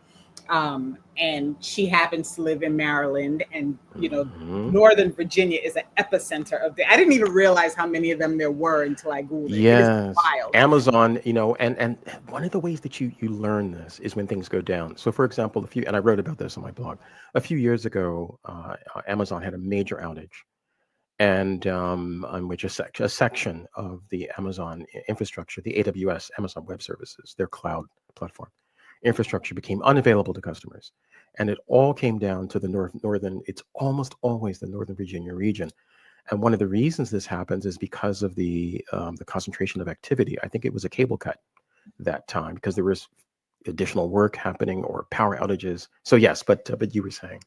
Speaker 3: And she happens to live in Maryland, and Northern Virginia is an epicenter of I didn't even realize how many of them there were until I Googled it.
Speaker 5: Yes,
Speaker 3: it is wild.
Speaker 5: Amazon, and one of the ways that you learn this is when things go down. So, for example, and I wrote about this on my blog a few years ago, Amazon had a major outage, and on which a section of the Amazon infrastructure, the AWS, Amazon Web Services, their cloud platform infrastructure, became unavailable to customers, and it all came down to the northern. It's almost always the Northern Virginia region, and one of the reasons this happens is because of the concentration of activity. I think it was a cable cut that time because there was additional work happening or power outages. So yes, but you were saying.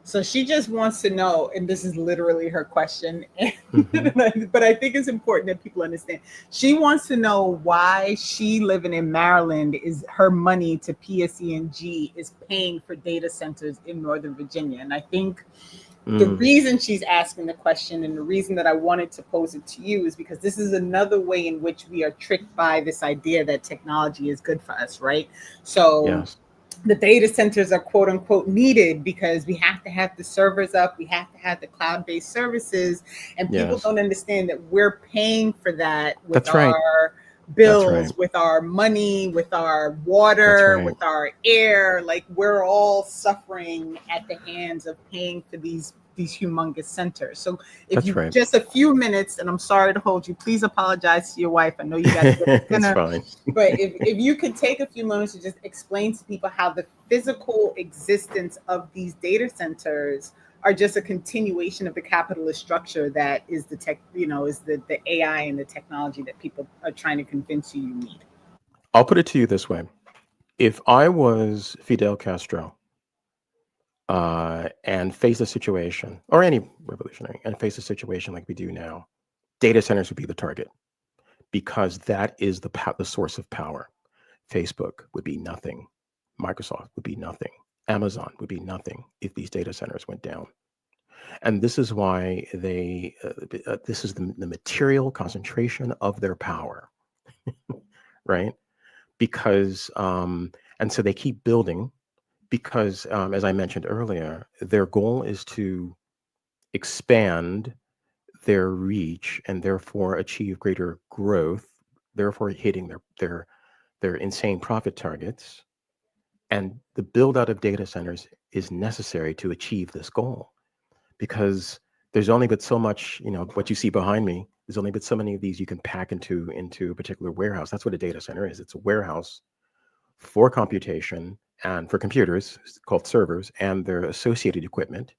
Speaker 3: So she just wants to know, and this is literally her question, but I think it's important that people understand. She wants to know why she living in Maryland is her money to PSE&G is paying for data centers in Northern Virginia. And I think the reason she's asking the question and the reason that I wanted to pose it to you is because this is another way in which we are tricked by this idea that technology is good for us, right? So the data centers are quote unquote needed because we have to have the servers up, we have to have the cloud-based services, and people don't understand that we're paying for that with our bills, with our money, with our water, with our air. Like we're all suffering at the hands of paying for these humongous centers. So if you just a few minutes, and I'm sorry to hold you, please apologize to your wife. I know you got to get dinner.
Speaker 5: It's fine.
Speaker 3: But if you could take a few moments to just explain to people how the physical existence of these data centers are just a continuation of the capitalist structure that is the tech, is the AI and the technology that people are trying to convince you need.
Speaker 5: I'll put it to you this way. If I was Fidel Castro, and face a situation, or any revolutionary, and face a situation like we do now, data centers would be the target because that is the source of power. Facebook would be nothing. Microsoft would be nothing. Amazon would be nothing if these data centers went down. And this is why this is the material concentration of their power, right? Because, and so they keep building because, as I mentioned earlier, their goal is to expand their reach and therefore achieve greater growth, therefore hitting their insane profit targets. And the build out of data centers is necessary to achieve this goal, because there's only but so much, what you see behind me, there's only but so many of these you can pack into a particular warehouse. That's what a data center is. It's a warehouse for computation and for computers called servers and their associated equipment,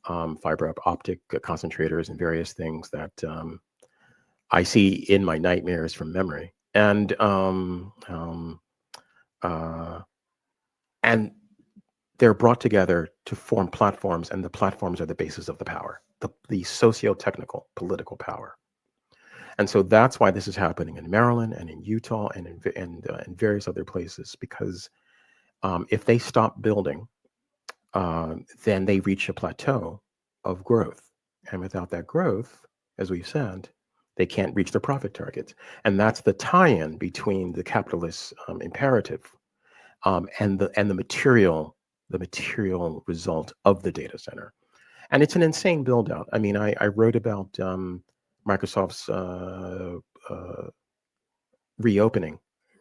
Speaker 5: fiber optic concentrators and various things that I see in my nightmares from memory. And they're brought together to form platforms, and the platforms are the basis of the power, the socio-technical political power. And so that's why this is happening in Maryland and in Utah and in various other places, because if they stop building, then they reach a plateau of growth. And without that growth, as we've said, they can't reach their profit targets. And that's the tie-in between the capitalist imperative and the material result of the data center. And it's an insane build out. I mean, I wrote about Microsoft's reopening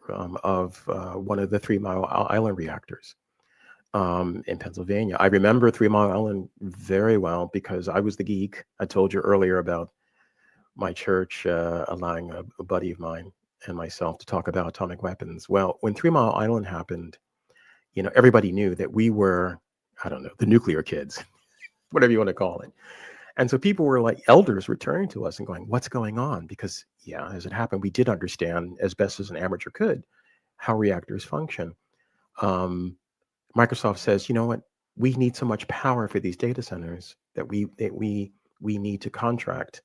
Speaker 5: of one of the 3 Mile Island reactors in Pennsylvania. I remember 3 Mile Island very well because I was the geek. I told you earlier about my church allowing a buddy of mine and myself to talk about atomic weapons. Well, when 3 Mile Island happened, everybody knew that we were, I don't know, the nuclear kids, whatever you want to call it. And so people were like, elders were turning to us and going, what's going on? Because, as it happened, we did understand as best as an amateur could how reactors function. Microsoft says, you know what? We need so much power for these data centers that we need to contract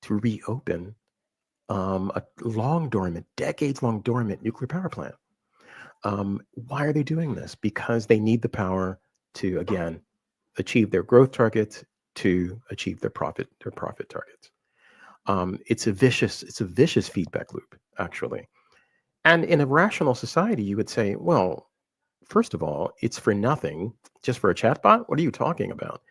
Speaker 5: to reopen a decades-long dormant nuclear power plant. Why are they doing this? Because they need the power to, again, achieve their growth targets, to achieve their profit targets. It's a vicious feedback loop, actually. And in a rational society, you would say, well, first of all, it's for nothing, just for a chatbot. What are you talking about?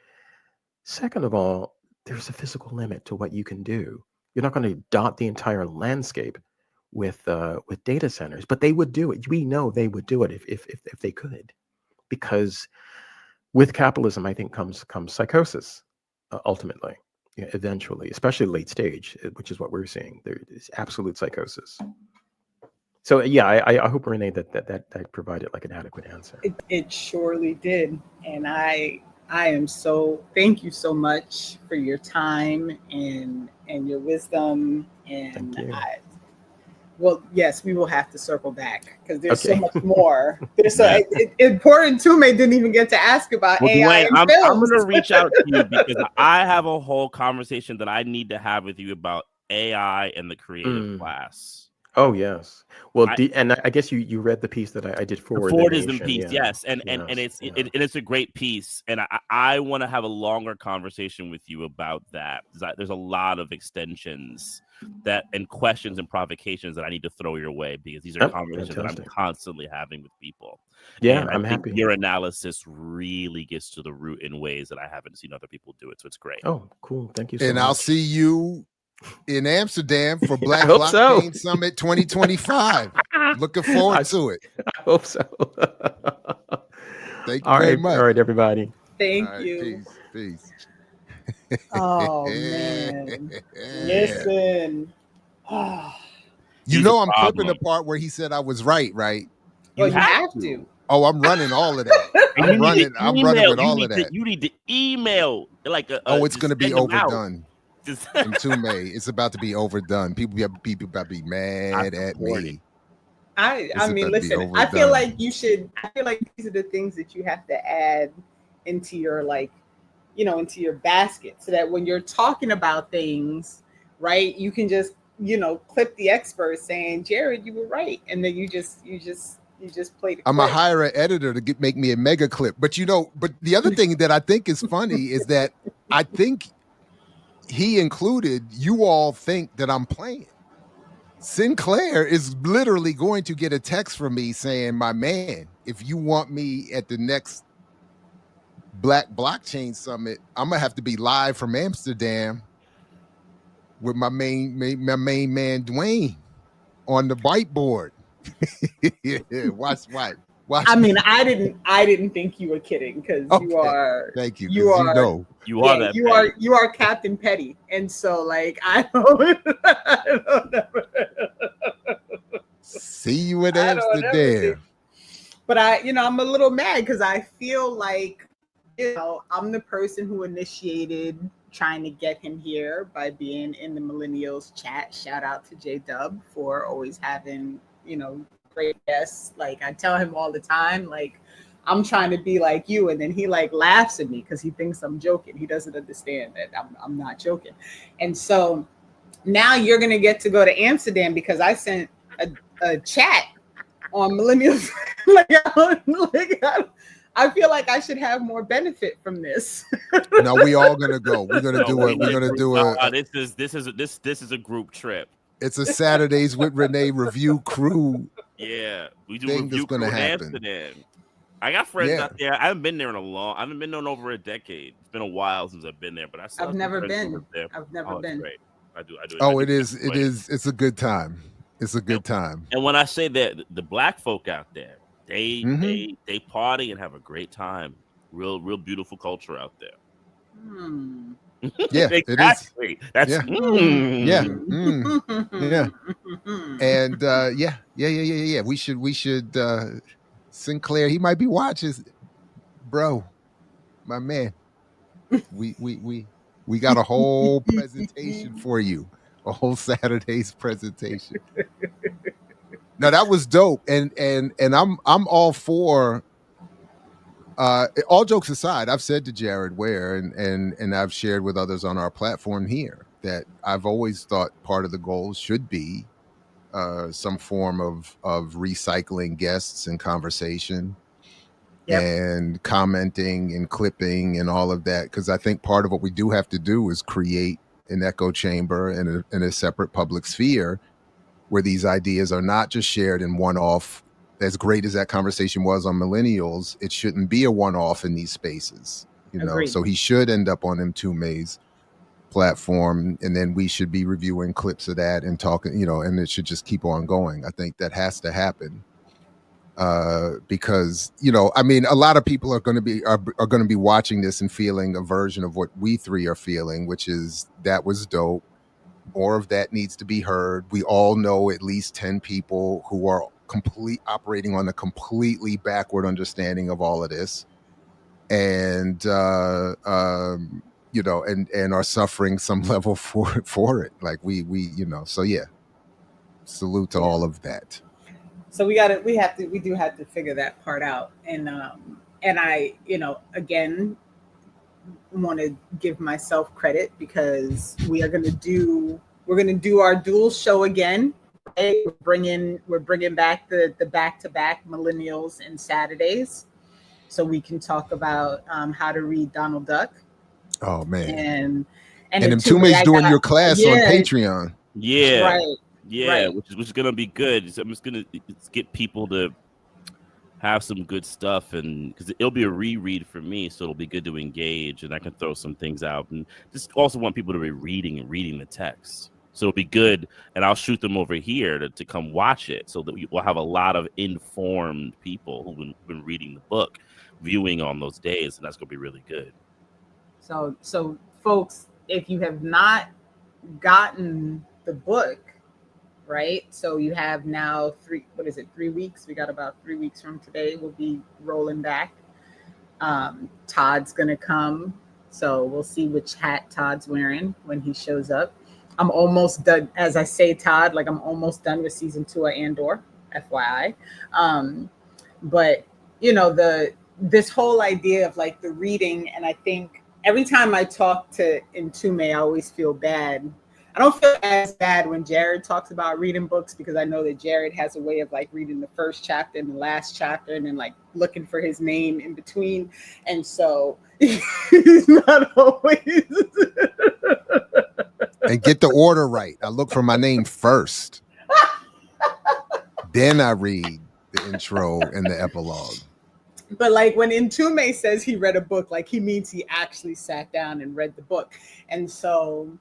Speaker 5: Second of all, there's a physical limit to what you can do. You're not going to dot the entire landscape with data centers, but they would do it. We know they would do it if they could, because with capitalism, I think comes psychosis ultimately, eventually, especially late stage, which is what we're seeing. There is absolute psychosis. So I hope, Renee, that provided like an adequate answer.
Speaker 3: It surely did, and I am thank you so much for your time and your wisdom. And
Speaker 5: Thank you.
Speaker 3: Well, yes, we will have to circle back because there's so much more. There's so important. Mtume didn't even get to ask about AI.
Speaker 4: Dwayne, I'm going to reach out to you because I have a whole conversation that I need to have with you about AI and the creative class.
Speaker 5: Oh yes. Well, and I guess you read the piece that I did forward.
Speaker 4: Fordism piece, yes, and it's a great piece, and I want to have a longer conversation with you about that. There's a lot of extensions and questions and provocations that I need to throw your way, because these are conversations that I'm constantly having with people.
Speaker 5: Yeah,
Speaker 4: and
Speaker 5: I'm
Speaker 4: I think
Speaker 5: happy.
Speaker 4: Your analysis really gets to the root in ways that I haven't seen other people do it, so it's great.
Speaker 5: Oh, cool. Thank you so much.
Speaker 1: And I'll see you in Amsterdam for Black Blockchain Summit 2025. Looking forward to it.
Speaker 5: I hope so.
Speaker 1: Thank you very much.
Speaker 5: All right, everybody.
Speaker 3: Thank you.
Speaker 1: Peace.
Speaker 3: Oh man. Listen.
Speaker 1: You know I'm clipping the part where he said I was right?
Speaker 3: Well, you have to.
Speaker 1: Oh, I'm running all of that. I'm running with all of that.
Speaker 4: You need to email
Speaker 1: it's going to be overdone. In Mtume, it's about to be overdone. People about to be mad at me.
Speaker 3: I mean, listen. I feel like these are the things that you have to add into your into your basket, so that when you're talking about things, right, you can just clip the expert saying, Jared, you were right, and then you just You just played.
Speaker 1: I'm gonna hire an editor to make me a mega clip. But but the other thing that I think is funny is that I think he included, you all think that I'm playing. Sinclair is literally going to get a text from me saying, my man, if you want me at the next Black Blockchain Summit, I'm gonna have to be live from Amsterdam with my main man Dwayne on the whiteboard. Watch.
Speaker 3: I mean, I didn't think you were kidding, because
Speaker 1: okay.
Speaker 3: you are.
Speaker 1: Thank you.
Speaker 3: You are.
Speaker 4: You are that.
Speaker 3: You are Captain Petty, and so like I don't know.
Speaker 1: See you in Amsterdam.
Speaker 3: But I'm a little mad because I feel like, I'm the person who initiated trying to get him here by being in the Millennials chat. Shout out to J-Dub for always having, great guests. Like, I tell him all the time, like, I'm trying to be like you, and then he like laughs at me because he thinks I'm joking. He doesn't understand that I'm not joking. And so now you're gonna get to go to Amsterdam because I sent a chat on Millennials. I feel like I should have more benefit from this.
Speaker 1: No, we all gonna go. We're gonna do it. We're gonna do it.
Speaker 4: This is a group trip.
Speaker 1: It's a Saturdays with Renee review crew.
Speaker 4: Yeah, we do
Speaker 1: thing
Speaker 4: review
Speaker 1: that's gonna
Speaker 4: crew in
Speaker 1: happen.
Speaker 4: Amsterdam. I got friends out there. I haven't been there I haven't been there in over a decade. It's been a while since I've been there, but
Speaker 3: I've never been.
Speaker 4: Great. I do.
Speaker 1: Oh, it is. It's a good time. It's a good time.
Speaker 4: And when I say that, the black folk out there, they party and have a great time. Real beautiful culture out there.
Speaker 1: Yeah,
Speaker 4: exactly.
Speaker 1: It is.
Speaker 4: That's
Speaker 1: yeah. Yeah. And yeah. We should Sinclair, he might be watching, bro. My man. We got a whole presentation for you. A whole Saturday's presentation. No, that was dope. And I'm all for all jokes aside, I've said to Jared Ware and I've shared with others on our platform here that I've always thought part of the goal should be some form of recycling guests and conversation. Yep. And commenting and clipping and all of that, because I think part of what we do have to do is create an echo chamber and a separate public sphere where these ideas are not just shared in one-off. As great as that conversation was on Millennials, it shouldn't be a one-off in these spaces, Agreed. So he should end up on Mtume's platform, and then we should be reviewing clips of that and talking, and it should just keep on going. I think that has to happen. Because I mean, a lot of people are going to be watching this and feeling a version of what we three are feeling, which is that was dope. More of that needs to be heard. We all know at least 10 people who are operating on a completely backward understanding of all of this, and and are suffering some level for it. Like we so yeah. Salute to all of that.
Speaker 3: So we do have to figure that part out. And I, again, want to give myself credit because we're going to do our dual show again. Right? We're bringing back the back-to-back Millennials and Saturdays, so we can talk about how to read Donald Duck.
Speaker 1: Oh man.
Speaker 3: And
Speaker 1: Mtume's doing your class on Patreon.
Speaker 4: Yeah.
Speaker 3: Right.
Speaker 4: Yeah, right. which is gonna be good. I'm just gonna get people to have some good stuff, and because it'll be a reread for me, so it'll be good to engage, and I can throw some things out, and just also want people to be reading the text. So it'll be good, and I'll shoot them over here to come watch it, so that we'll have a lot of informed people who've been reading the book, viewing on those days, and that's gonna be really good.
Speaker 3: So folks, if you have not gotten the book. Right. So you have now 3 weeks? We got about 3 weeks from today. We'll be rolling back. Todd's going to come. So we'll see which hat Todd's wearing when he shows up. I'm almost done. As I say, Todd, like I'm almost done with season 2 of Andor, FYI. But, this whole idea of like the reading. And I think every time I talk to Mtume, I always feel bad. I don't feel as bad when Jared talks about reading books, because I know that Jared has a way of like reading the first chapter and the last chapter and then like looking for his name in between. And so he's not always.
Speaker 1: And get the order right. I look for my name first. Then I read the intro and the epilogue.
Speaker 3: But like when Mtume says he read a book, like he means he actually sat down and read the book. And so,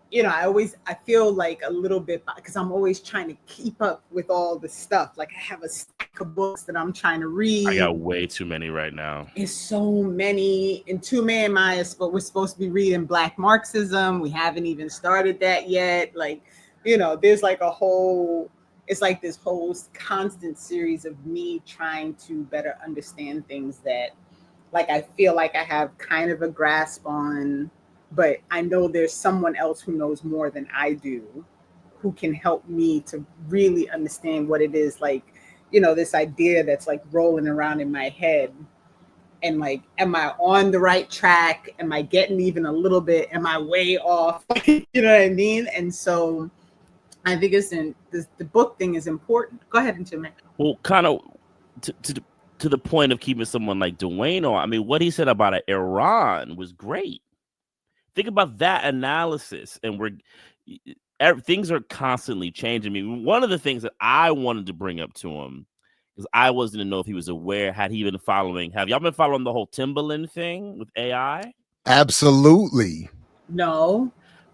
Speaker 3: you know, I feel like a little bit, because I'm always trying to keep up with all the stuff. Like I have a stack of books that I'm trying to read.
Speaker 4: I got way too many right now.
Speaker 3: It's so many. Mtume and I, we're supposed to be reading Black Marxism. We haven't even started that yet. Like, you know, there's like a whole, it's like this whole constant series of me trying to better understand things that like I feel like I have kind of a grasp on, but I know there's someone else who knows more than I do, who can help me to really understand what it is, like, you know, this idea that's like rolling around in my head. And like, am I on the right track? Am I getting even a little bit? Am I way off? You know what I mean? And so I think the book thing is important. Go ahead and Mtume.
Speaker 4: Well, kind of to the point of keeping someone like Dwayne on. I mean, what he said about Iran was great. Think about that analysis, and things are constantly changing. I mean, one of the things that I wanted to bring up to him, because I wasn't to know if he was aware, had he been following? Have y'all been following the whole Timbaland thing with AI?
Speaker 1: Absolutely.
Speaker 3: No.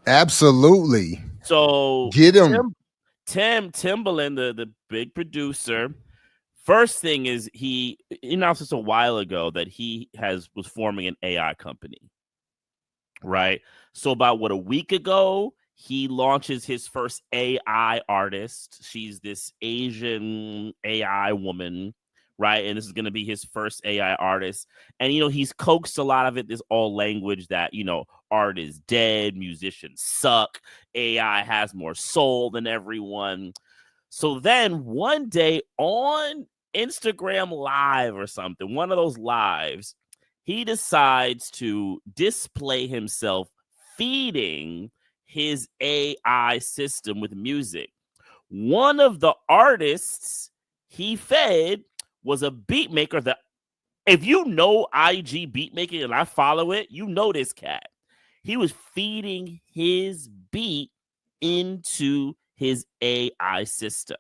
Speaker 1: Absolutely.
Speaker 4: So
Speaker 1: get him.
Speaker 4: Timbaland, the big producer. First thing is he announced this a while ago that he was forming an AI company. Right. So about a week ago, he launches his first AI artist. She's this Asian AI woman. Right. And this is going to be his first AI artist. And, you know, he's coaxed a lot of it. This all language that, you know, art is dead. Musicians suck. AI has more soul than everyone. So then one day on Instagram Live or something, one of those lives, he decides to display himself feeding his AI system with music. One of the artists he fed was a beat maker that, if you know IG beat making and I follow it, you know this cat. He was feeding his beat into his AI system.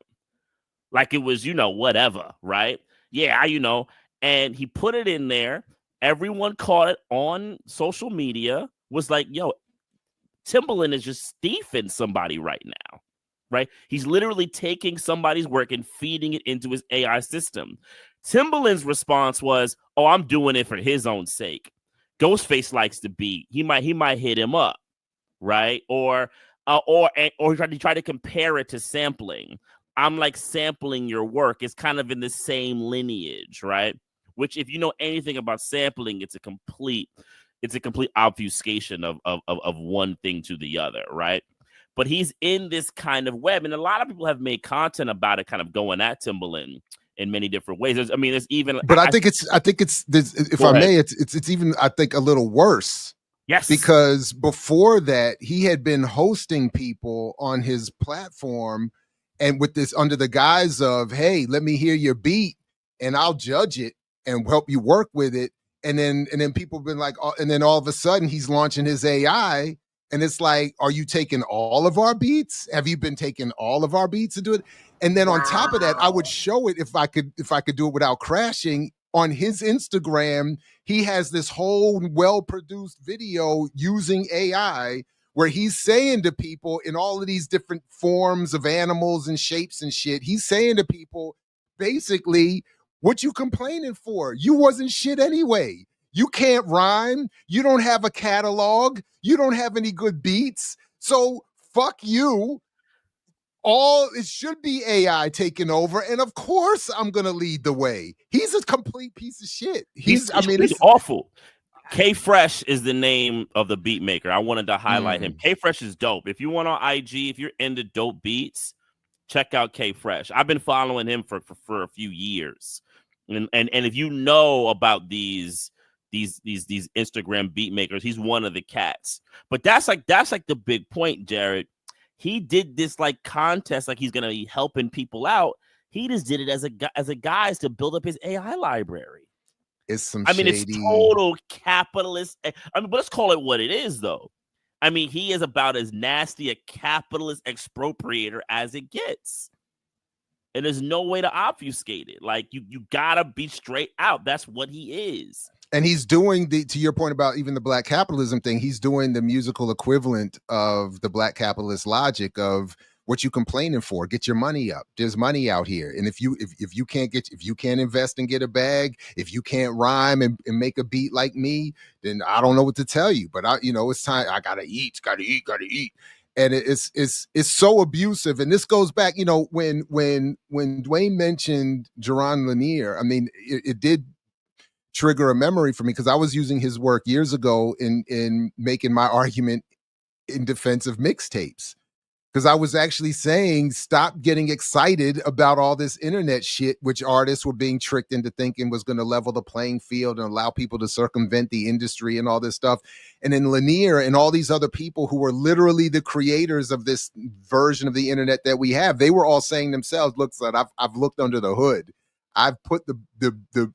Speaker 4: Like it was, you know, whatever, right? Yeah, you know, and he put it in there. Everyone caught it on social media, was like, yo, Timbaland is just thieving somebody right now, right? He's literally taking somebody's work and feeding it into his AI system. Timbaland's response was, oh, I'm doing it for his own sake. Ghostface likes the beat. He might hit him up, right? Or he tried to compare it to sampling. I'm like sampling your work. It's kind of in the same lineage, right? Which, if you know anything about sampling, it's a complete obfuscation of one thing to the other, right? But he's in this kind of web, and a lot of people have made content about it, kind of going at Timbaland in many different ways. There's even,
Speaker 1: but I think it's if I may, it's even, I think, a little worse.
Speaker 4: Yes,
Speaker 1: because before that, he had been hosting people on his platform, and with this under the guise of, hey, let me hear your beat and I'll judge it and help you work with it. And then people have been like, and then all of a sudden he's launching his AI, and it's like, are you taking all of our beats? Have you been taking all of our beats to do it? And then on top of that, I would show it if I could do it without crashing. On his Instagram, he has this whole well-produced video using AI where he's saying to people in all of these different forms of animals and shapes and shit, he's saying to people, basically, what you complaining for? You wasn't shit anyway. You can't rhyme. You don't have a catalog. You don't have any good beats. So fuck you. It should be AI taking over, and of course I'm gonna lead the way. He's a complete piece of shit. He's
Speaker 4: awful. K Fresh is the name of the beat maker. I wanted to highlight him. K Fresh is dope. If you want on IG, if you're into dope beats, check out K Fresh. I've been following him for a few years, and if you know about these these Instagram beat makers. He's one of the cats. But that's like the big point, Jared. He did this like contest, like he's gonna be helping people out. He just did it as a guise to build up his AI library.
Speaker 1: It's some
Speaker 4: I mean,
Speaker 1: shady...
Speaker 4: it's total capitalist. I mean, but let's call it what it is, though. I mean, he is about as nasty a capitalist expropriator as it gets. And there's no way to obfuscate it. Like, you gotta be straight out. That's what he is.
Speaker 1: And he's doing to your point about even the black capitalism thing, he's doing the musical equivalent of the black capitalist logic of what you complaining for. Get your money up. There's money out here. And if you can't invest and get a bag, if you can't rhyme and make a beat like me, then I don't know what to tell you. But it's time. I gotta eat. And it's so abusive. And this goes back, when Dwayne mentioned Jaron Lanier, I mean, it did trigger a memory for me, because I was using his work years ago in making my argument in defense of mixtapes. Because I was actually saying, stop getting excited about all this internet shit, which artists were being tricked into thinking was going to level the playing field and allow people to circumvent the industry and all this stuff. And then Lanier and all these other people who were literally the creators of this version of the internet that we have, they were all saying themselves, look, son, I've looked under the hood. I've put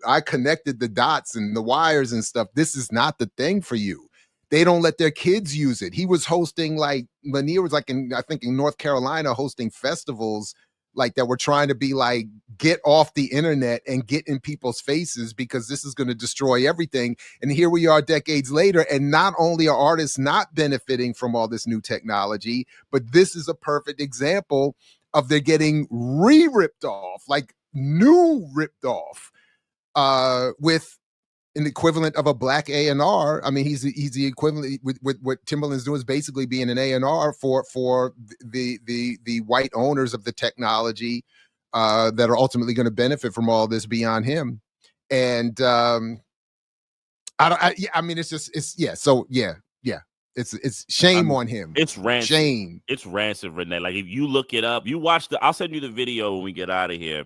Speaker 1: I connected the dots and the wires and stuff. This is not the thing for you. They don't let their kids use it. He was hosting, like, Lanier was like in North Carolina, hosting festivals like that were trying to be like, get off the internet and get in people's faces, because this is going to destroy everything. And here we are decades later. And not only are artists not benefiting from all this new technology, but this is a perfect example of they're getting ripped off, like new ripped off, with an equivalent of a black A&R. I mean, he's the equivalent with what Timbaland's doing is basically being an A&R for the white owners of the technology that are ultimately going to benefit from all this beyond him. And I mean, it's shame on him.
Speaker 4: It's rancid.
Speaker 1: Shame.
Speaker 4: It's rancid, Renee. Like, if you look it up, you watch I'll send you the video when we get out of here.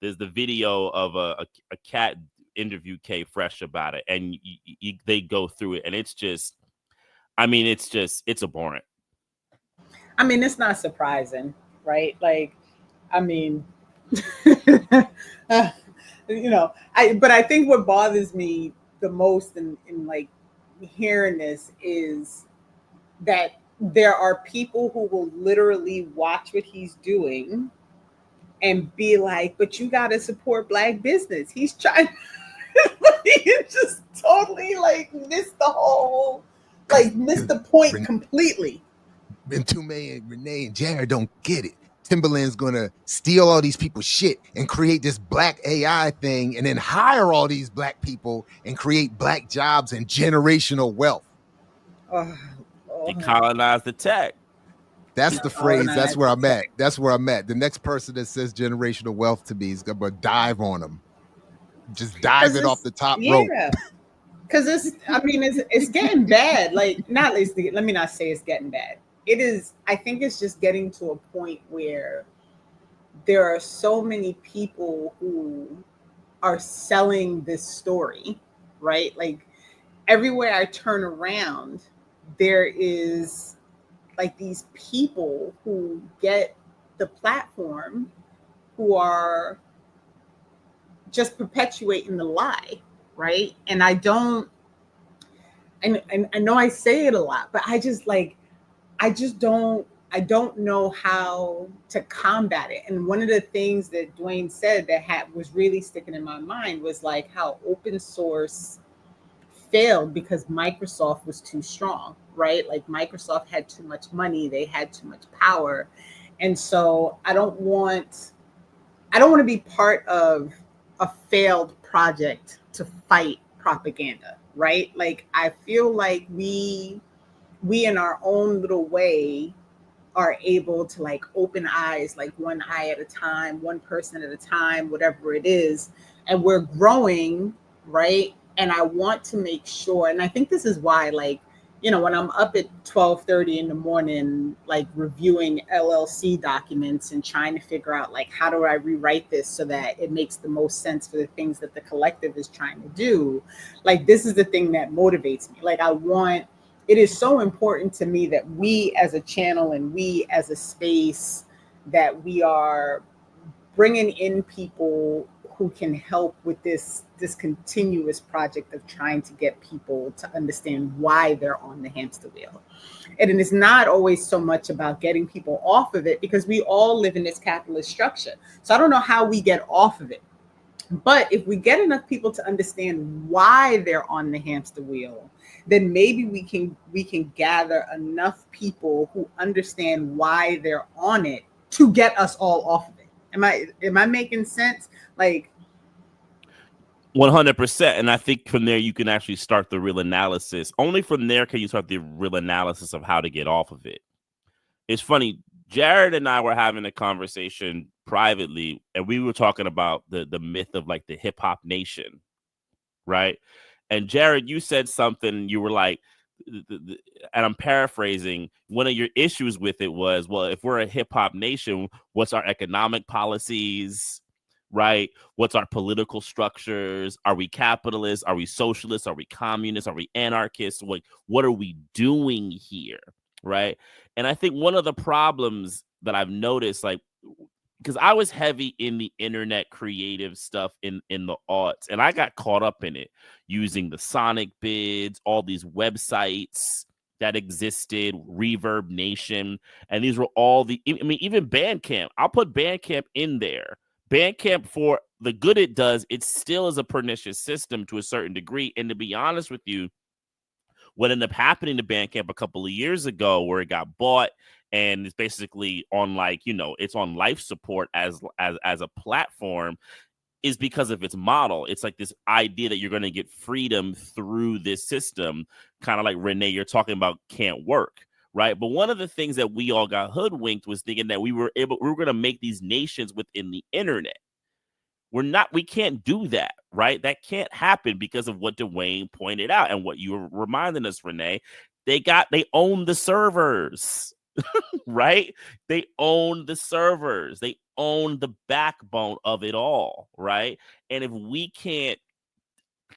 Speaker 4: There's the video of a cat interview K Fresh about it, and they go through it, and it's just, I mean, it's abhorrent.
Speaker 3: I mean, it's not surprising, right? Like, I mean, but I think what bothers me the most in like hearing this is that there are people who will literally watch what he's doing and be like, but you got to support black business. He's trying. He just totally missed the point completely.
Speaker 1: Mtume and Renee and Jared don't get it. Timbaland's gonna steal all these people's shit and create this black AI thing, and then hire all these black people and create black jobs and generational wealth.
Speaker 4: He colonized the tech.
Speaker 1: That's the phrase. That's where I'm at. That's where I'm at. The next person that says generational wealth to me is gonna dive on them. Just dive it off the top rope.
Speaker 3: Because it's getting bad. Like, let me not say it's getting bad. It is. I think it's just getting to a point where there are so many people who are selling this story, right? Like, everywhere I turn around, there is like these people who get the platform who are just perpetuating the lie, right? And I know I say it a lot, but I don't know how to combat it. And one of the things that Dwayne said that was really sticking in my mind was like how open source failed because Microsoft was too strong, right? Like, Microsoft had too much money, they had too much power. And so I don't want to be part of a failed project to fight propaganda, right? Like, I feel like we in our own little way are able to like open eyes, like one eye at a time, one person at a time, whatever it is. And we're growing, right? And I want to make sure, and I think this is why, like, you know, when I'm up at 12:30 in the morning, like reviewing LLC documents and trying to figure out like how do I rewrite this so that it makes the most sense for the things that the collective is trying to do, like this is the thing that motivates me. Like it is so important to me that we as a channel and we as a space, that we are bringing in people who can help with this continuous project of trying to get people to understand why they're on the hamster wheel. And it's not always so much about getting people off of it, because we all live in this capitalist structure. So I don't know how we get off of it. But if we get enough people to understand why they're on the hamster wheel, then maybe we can gather enough people who understand why they're on it to get us all off of it. Am I making sense? Like
Speaker 4: 100%. And I think from there you can actually start the real analysis. Only from there can you start the real analysis of how to get off of it. It's funny, Jared and I were having a conversation privately, and we were talking about the myth of like the hip hop nation, right? And Jared, you said something, you were like, and I'm paraphrasing, one of your issues with it was, well, if we're a hip hop nation, what's our economic policies, right? What's our political structures? Are we capitalists? Are we socialists? Are we communists? Are we anarchists? What are we doing here, right? And I think one of the problems that I've noticed, like, because I was heavy in the internet creative stuff in the aughts, and I got caught up in it using the Sonic bids, all these websites that existed, Reverb Nation, and these were all even Bandcamp. I'll put Bandcamp in there. Bandcamp, for the good it does, it still is a pernicious system to a certain degree. And to be honest with you, what ended up happening to Bandcamp a couple of years ago, where it got bought and it's basically on it's on life support as a platform, is because of its model. It's like this idea that you're going to get freedom through this system, kind of like Renee, you're talking about can't work, right? But one of the things that we all got hoodwinked was thinking that we were going to make these nations within the internet. We can't do that, right? That can't happen because of what Dwayne pointed out and what you were reminding us, Renee. They own the servers, right? They own the servers. They own the backbone of it all, right? And if we can't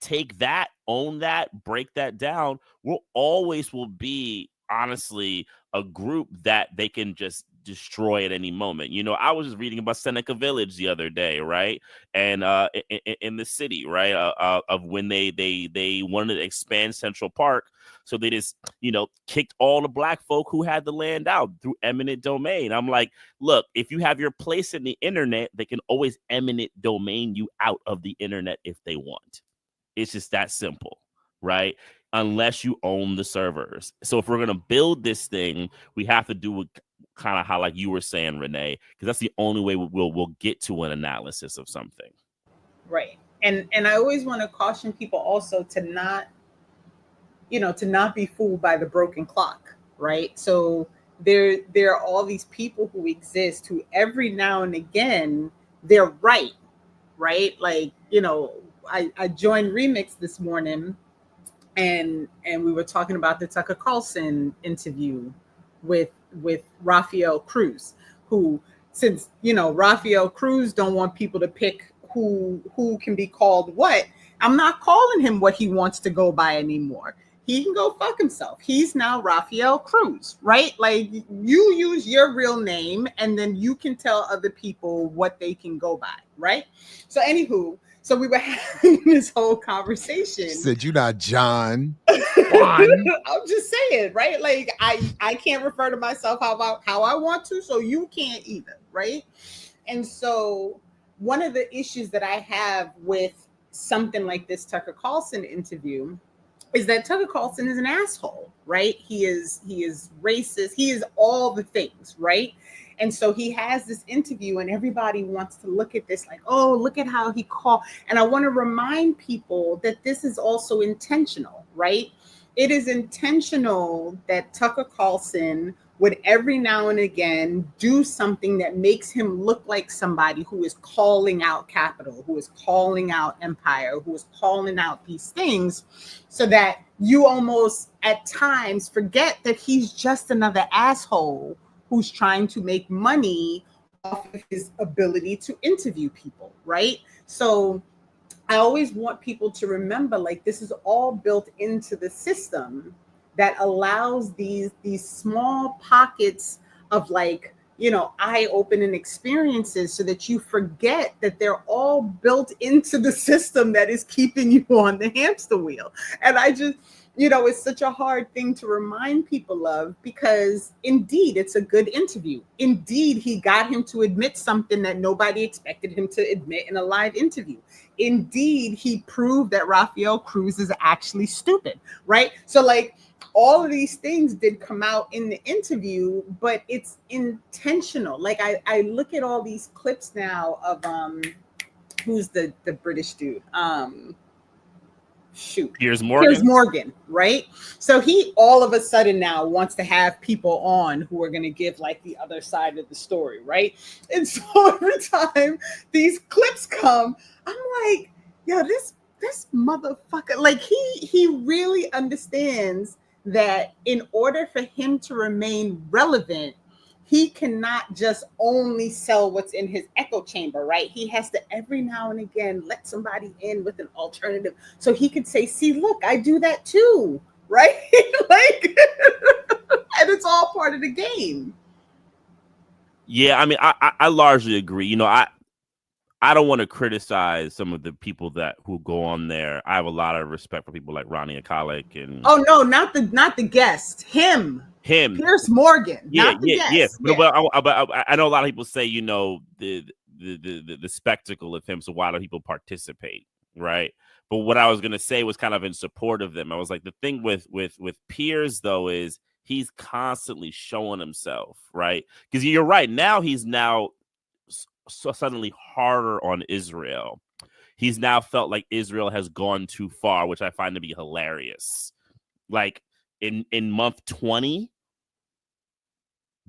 Speaker 4: take that, own that, break that down, we'll always will be, honestly, a group that they can just destroy at any moment. I was just reading about Seneca Village the other day, right? And in the city, right, of when they wanted to expand Central Park, so they just kicked all the black folk who had the land out through eminent domain. I'm like, look, if you have your place in the internet, they can always eminent domain you out of the internet if they want. It's just that simple, right? Unless you own the servers. So if we're going to build this thing, we have to do it kind of how, like you were saying, Renee, because that's the only way we'll get to an analysis of something.
Speaker 3: Right. And I always want to caution people also to not be fooled by the broken clock, right? So there are all these people who exist who every now and again they're right? Like, I joined Remix this morning, and we were talking about the Tucker Carlson interview with Rafael Cruz, who, since Rafael Cruz don't want people to pick who can be called what, I'm not calling him what he wants to go by anymore. He can go fuck himself. He's now Rafael Cruz, right? Like, you use your real name and then you can tell other people what they can go by, right? So anywho, so we were having this whole conversation.
Speaker 1: She said, "You're not John."
Speaker 3: I'm just saying, right? Like, I can't refer to myself how I want to, so you can't either, right? And so one of the issues that I have with something like this Tucker Carlson interview is that Tucker Carlson is an asshole, right? He is racist. He is all the things, right? And so he has this interview and everybody wants to look at this like, oh, look at how he called. And I want to remind people that this is also intentional, right? It is intentional that Tucker Carlson would every now and again do something that makes him look like somebody who is calling out capital, who is calling out empire, who is calling out these things, so that you almost at times forget that he's just another asshole who's trying to make money off of his ability to interview people, right? So I always want people to remember, like, this is all built into the system that allows these small pockets of, like, you know, eye-opening experiences, so that you forget that they're all built into the system that is keeping you on the hamster wheel. And I just, you know, it's such a hard thing to remind people of, because indeed it's a good interview. Indeed, he got him to admit something that nobody expected him to admit in a live interview. Indeed, he proved that Rafael Cruz is actually stupid, right? So, like, all of these things did come out in the interview, but it's intentional. Like, I look at all these clips now of who's the British dude?
Speaker 4: Piers Morgan,
Speaker 3: right? So he all of a sudden now wants to have people on who are going to give, like, the other side of the story, right? And so every time these clips come, I'm like, yo, this motherfucker, like, he really understands that in order for him to remain relevant, he cannot just only sell what's in his echo chamber, right? He has to every now and again let somebody in with an alternative, so he could say, see, look, I do that too, right? Like, and it's all part of the game.
Speaker 4: Yeah, I mean, I largely agree. You know, I don't want to criticize some of the people who go on there. I have a lot of respect for people like Ronnie Akalik and
Speaker 3: not the guest, him Piers Morgan, not the guest.
Speaker 4: But I know a lot of people say, you know, the spectacle of him, so why do people participate, right? But what I was gonna say was kind of in support of them. I was like, the thing with Piers though is he's constantly showing himself, right? Because you're right, now he's so suddenly harder on Israel. He's now felt like Israel has gone too far, which I find to be hilarious. Like in month 20,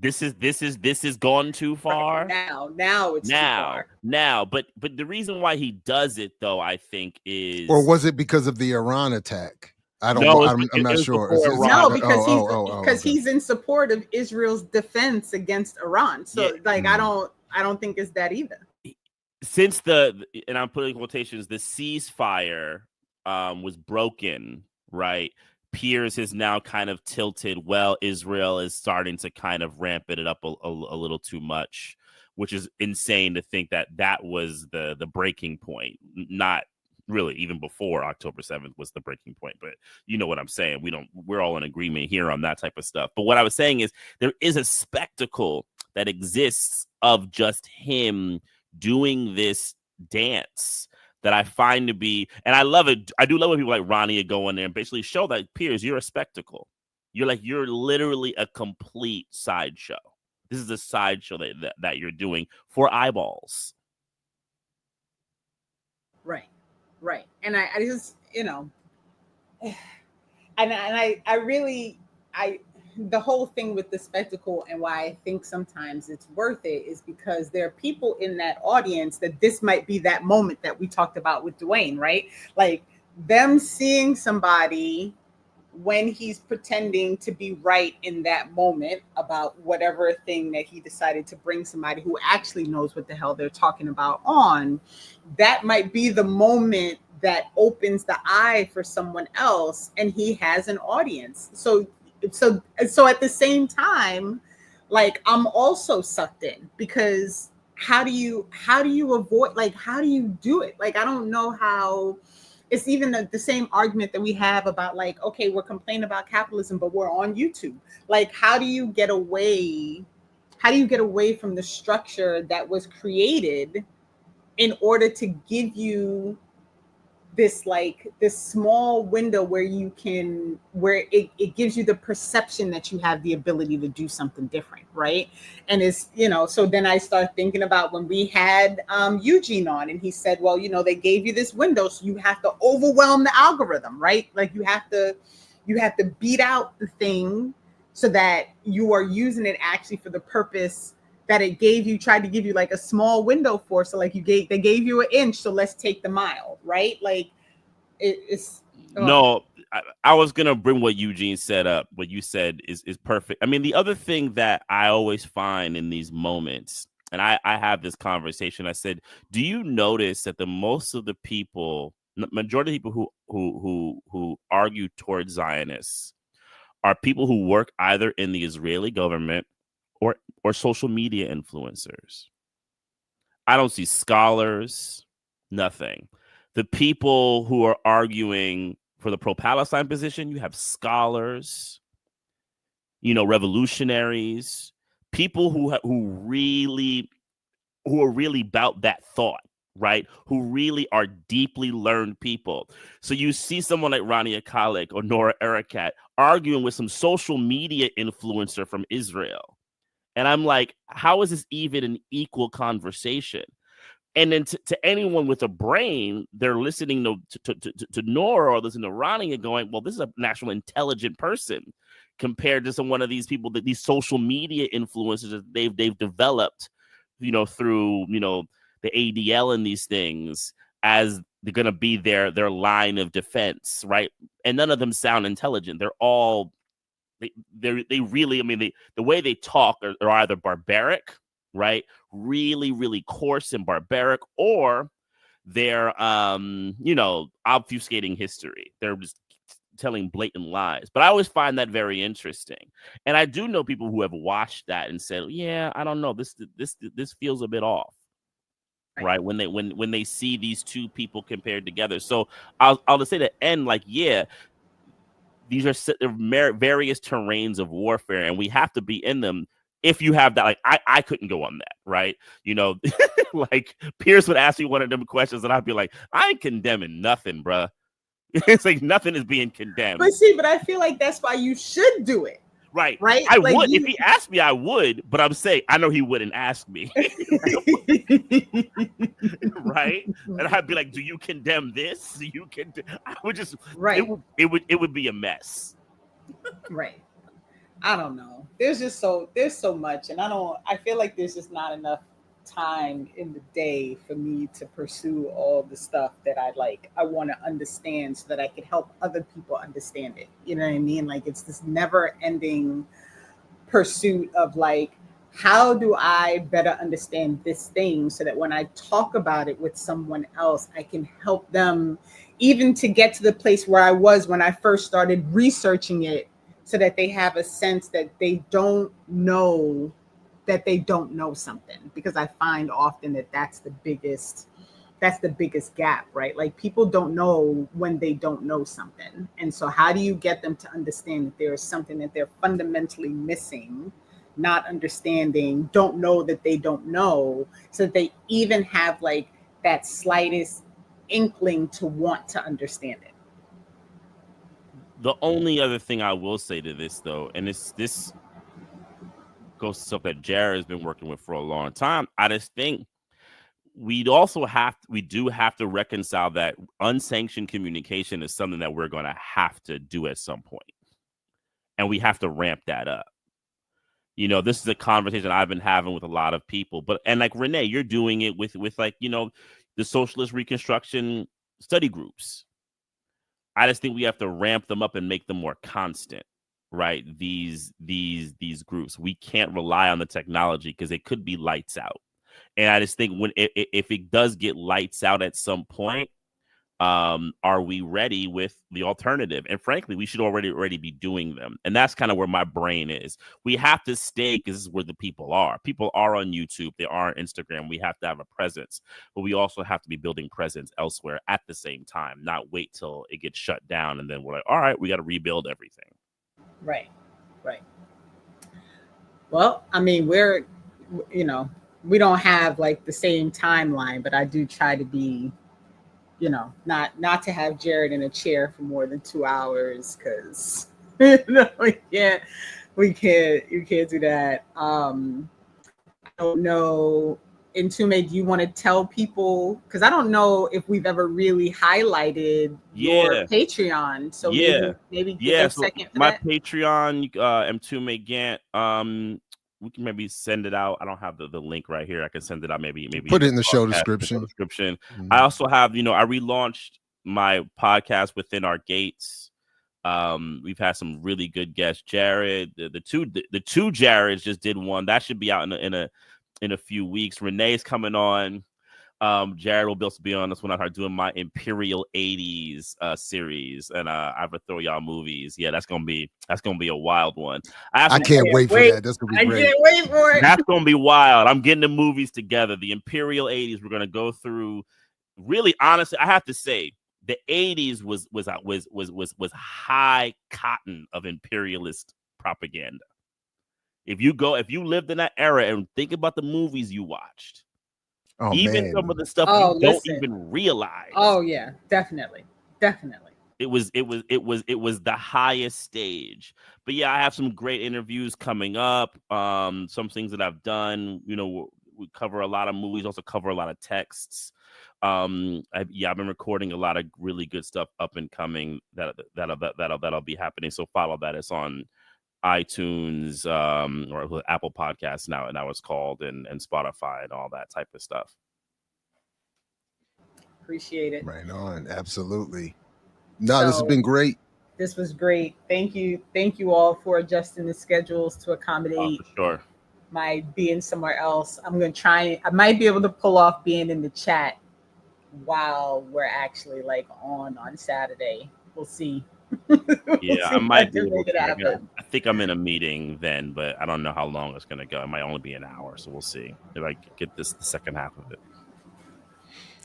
Speaker 4: this is gone too far.
Speaker 3: Right, now it's too far.
Speaker 4: Now, but the reason why he does it though, I think, is,
Speaker 1: or was it because of the Iran attack? I'm not sure.
Speaker 3: No, because he's in support of Israel's defense against Iran. So I don't think it's that either.
Speaker 4: Since and I'm putting quotations, the ceasefire was broken, right? Piers has now kind of tilted, well, Israel is starting to kind of ramp it up a little too much, which is insane to think that was the breaking point. Not really, even before October 7th was the breaking point, but you know what I'm saying. We're all in agreement here on that type of stuff. But what I was saying is there is a spectacle that exists of just him doing this dance that I find to be, and I love it. I do love when people like Ronnie go in there and basically show that, Piers, you're a spectacle. You're literally a complete sideshow. This is a sideshow that you're doing for eyeballs.
Speaker 3: Right. And I just, you know, and I really the whole thing with the spectacle and why I think sometimes it's worth it is because there are people in that audience that this might be that moment that we talked about with Dwayne, right? Like them seeing somebody when he's pretending to be right in that moment about whatever thing that he decided to bring somebody who actually knows what the hell they're talking about on, that might be the moment that opens the eye for someone else, and he has an audience. So at the same time, like, I'm also sucked in, because how do you avoid, like, how do you do it? Like, I don't know how. It's even the same argument that we have about, like, okay, we're complaining about capitalism, but we're on YouTube. Like, how do you get away from the structure that was created in order to give you this small window where it gives you the perception that you have the ability to do something different, right? And it's, you know, so then I start thinking about when we had Eugene on, and he said, well, you know, they gave you this window, so you have to overwhelm the algorithm, right? Like you have to beat out the thing so that you are using it actually for the purpose that it tried to give you like a small window for. So like they gave you an inch, so let's take the mile, right? Like it's
Speaker 4: no. I was gonna bring what Eugene said up. What you said is perfect. I mean, the other thing that I always find in these moments, and I have this conversation. I said, do you notice that the most of the people, majority of people who argue towards Zionists are people who work either in the Israeli government or social media influencers? I don't see scholars, nothing. The people who are arguing for the pro-Palestine position, you have scholars, revolutionaries, people who are really about that thought, right? Who really are deeply learned people. So you see someone like Rania Khalek or Nora Erekat arguing with some social media influencer from Israel. And I'm like, how is this even an equal conversation? And then to anyone with a brain, they're listening to Nora or listening to Ronnie and going, well, this is a national intelligent person compared to one of these people, that these social media influencers that they've developed, through, the ADL and these things, as they're going to be their line of defense, right? And none of them sound intelligent. They're all, they really, I mean, the way they talk are either barbaric, right? Really, really coarse and barbaric, or they're, obfuscating history. They're just telling blatant lies. But I always find that very interesting. And I do know people who have watched that and said, yeah, I don't know, this feels a bit off. Right. When they see these two people compared together. So I'll just say to end, like, yeah, these are various terrains of warfare, and we have to be in them. If you have that, like, I couldn't go on that, right? Like Pierce would ask me one of them questions, and I'd be like, I ain't condemning nothing, bruh. It's like nothing is being condemned.
Speaker 3: But I feel like that's why you should do it.
Speaker 4: Right.
Speaker 3: Right.
Speaker 4: I would. If he asked me, I would. But I'm saying, I know he wouldn't ask me. Right. And I'd be like, do you condemn this? I would just,
Speaker 3: right.
Speaker 4: It would be a mess.
Speaker 3: Right. I don't know. There's so much. And I feel like there's just not enough time in the day for me to pursue all the stuff that I want to understand, so that I could help other people understand it. You know what I mean? Like, it's this never ending pursuit of like, how do I better understand this thing, so that when I talk about it with someone else, I can help them even to get to the place where I was when I first started researching it, so that they have a sense that they don't know something. Because I find often that that's the biggest gap, right? Like, people don't know when they don't know something. And so how do you get them to understand that there is something that they're fundamentally missing, not understanding, don't know that they don't know, so that they even have like that slightest inkling to want to understand it.
Speaker 4: The only other thing I will say to this, though, and this goes to stuff that Jared has been working with for a long time, I just think we do have to reconcile that unsanctioned communication is something that we're going to have to do at some point. And we have to ramp that up. This is a conversation I've been having with a lot of people, and like Renee, you're doing it with like, the socialist reconstruction study groups. I just think we have to ramp them up and make them more constant. Right, these groups, we can't rely on the technology because it could be lights out. And I just think if it does get lights out at some point, are we ready with the alternative? And frankly, we should already be doing them. And that's kind of where my brain is. We have to stay, because this is where the people are. People are on YouTube, they are on Instagram. We have to have a presence, but we also have to be building presence elsewhere at the same time. Not wait till it gets shut down and then we're like, all right, we got to rebuild everything. Right.
Speaker 3: Well, I mean, we don't have like the same timeline, but I do try to be, not to have Jared in a chair for more than 2 hours, because we can't do that. I don't know Mtume, do you want to tell people, because I don't know if we've ever really highlighted your Patreon, so maybe give a second for
Speaker 4: my
Speaker 3: that.
Speaker 4: Patreon, Mtume Gant, we can maybe send it out. I don't have the link right here. I can send it out maybe
Speaker 1: put it in the show description.
Speaker 4: Mm-hmm. I also have, I relaunched my podcast Within Our Gates. We've had some really good guests. Jared, the two Jareds just did one that should be out in a few weeks. Renee's coming on. Jared will be able to be on this when I start doing my Imperial 80s series, and I have to throw y'all movies. Yeah, that's gonna be a wild one.
Speaker 1: I can't wait for that. That's gonna be great.
Speaker 3: I can't wait for it.
Speaker 4: That's gonna be wild. I'm getting the movies together. The Imperial 80s. We're gonna go through. Really, honestly, I have to say, the 80s was high cotton of imperialist propaganda. If you lived in that era and think about the movies you watched.
Speaker 1: Oh,
Speaker 4: even
Speaker 1: man.
Speaker 4: Some of the stuff you don't even realize.
Speaker 3: Oh yeah, definitely.
Speaker 4: It was the highest stage. But yeah, I have some great interviews coming up. Some things that I've done. We cover a lot of movies, also cover a lot of texts. I've been recording a lot of really good stuff up and coming that'll be happening. So follow that. It's on iTunes or Apple Podcasts now it's called, and Spotify and all that type of stuff.
Speaker 3: Appreciate it.
Speaker 1: Right on. Absolutely. No, this has been great.
Speaker 3: This was great. Thank you all for adjusting the schedules to accommodate my being somewhere else. I'm gonna try. I might be able to pull off being in the chat while we're actually on Saturday. We'll see.
Speaker 4: Yeah, I might be able to. I think I'm in a meeting then, but I don't know how long it's going to go. It might only be an hour, so we'll see if I get the second half of it.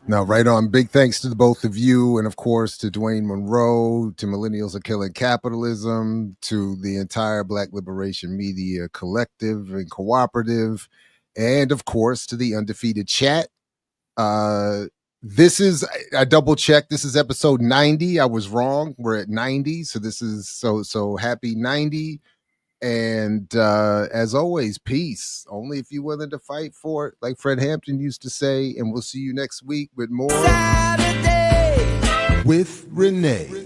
Speaker 1: No, right on. Big thanks to the both of you, and of course to Dwayne Monroe, to Millennials Are Killing Capitalism, to the entire Black Liberation Media Collective and Cooperative, and of course to the Undefeated Chat. This is, I double checked, this is episode 90. I was wrong. We're at 90. So this is so happy 90. And as always, peace. Only if you're willing to fight for it, like Fred Hampton used to say. And we'll see you next week with more Saturday with Renee.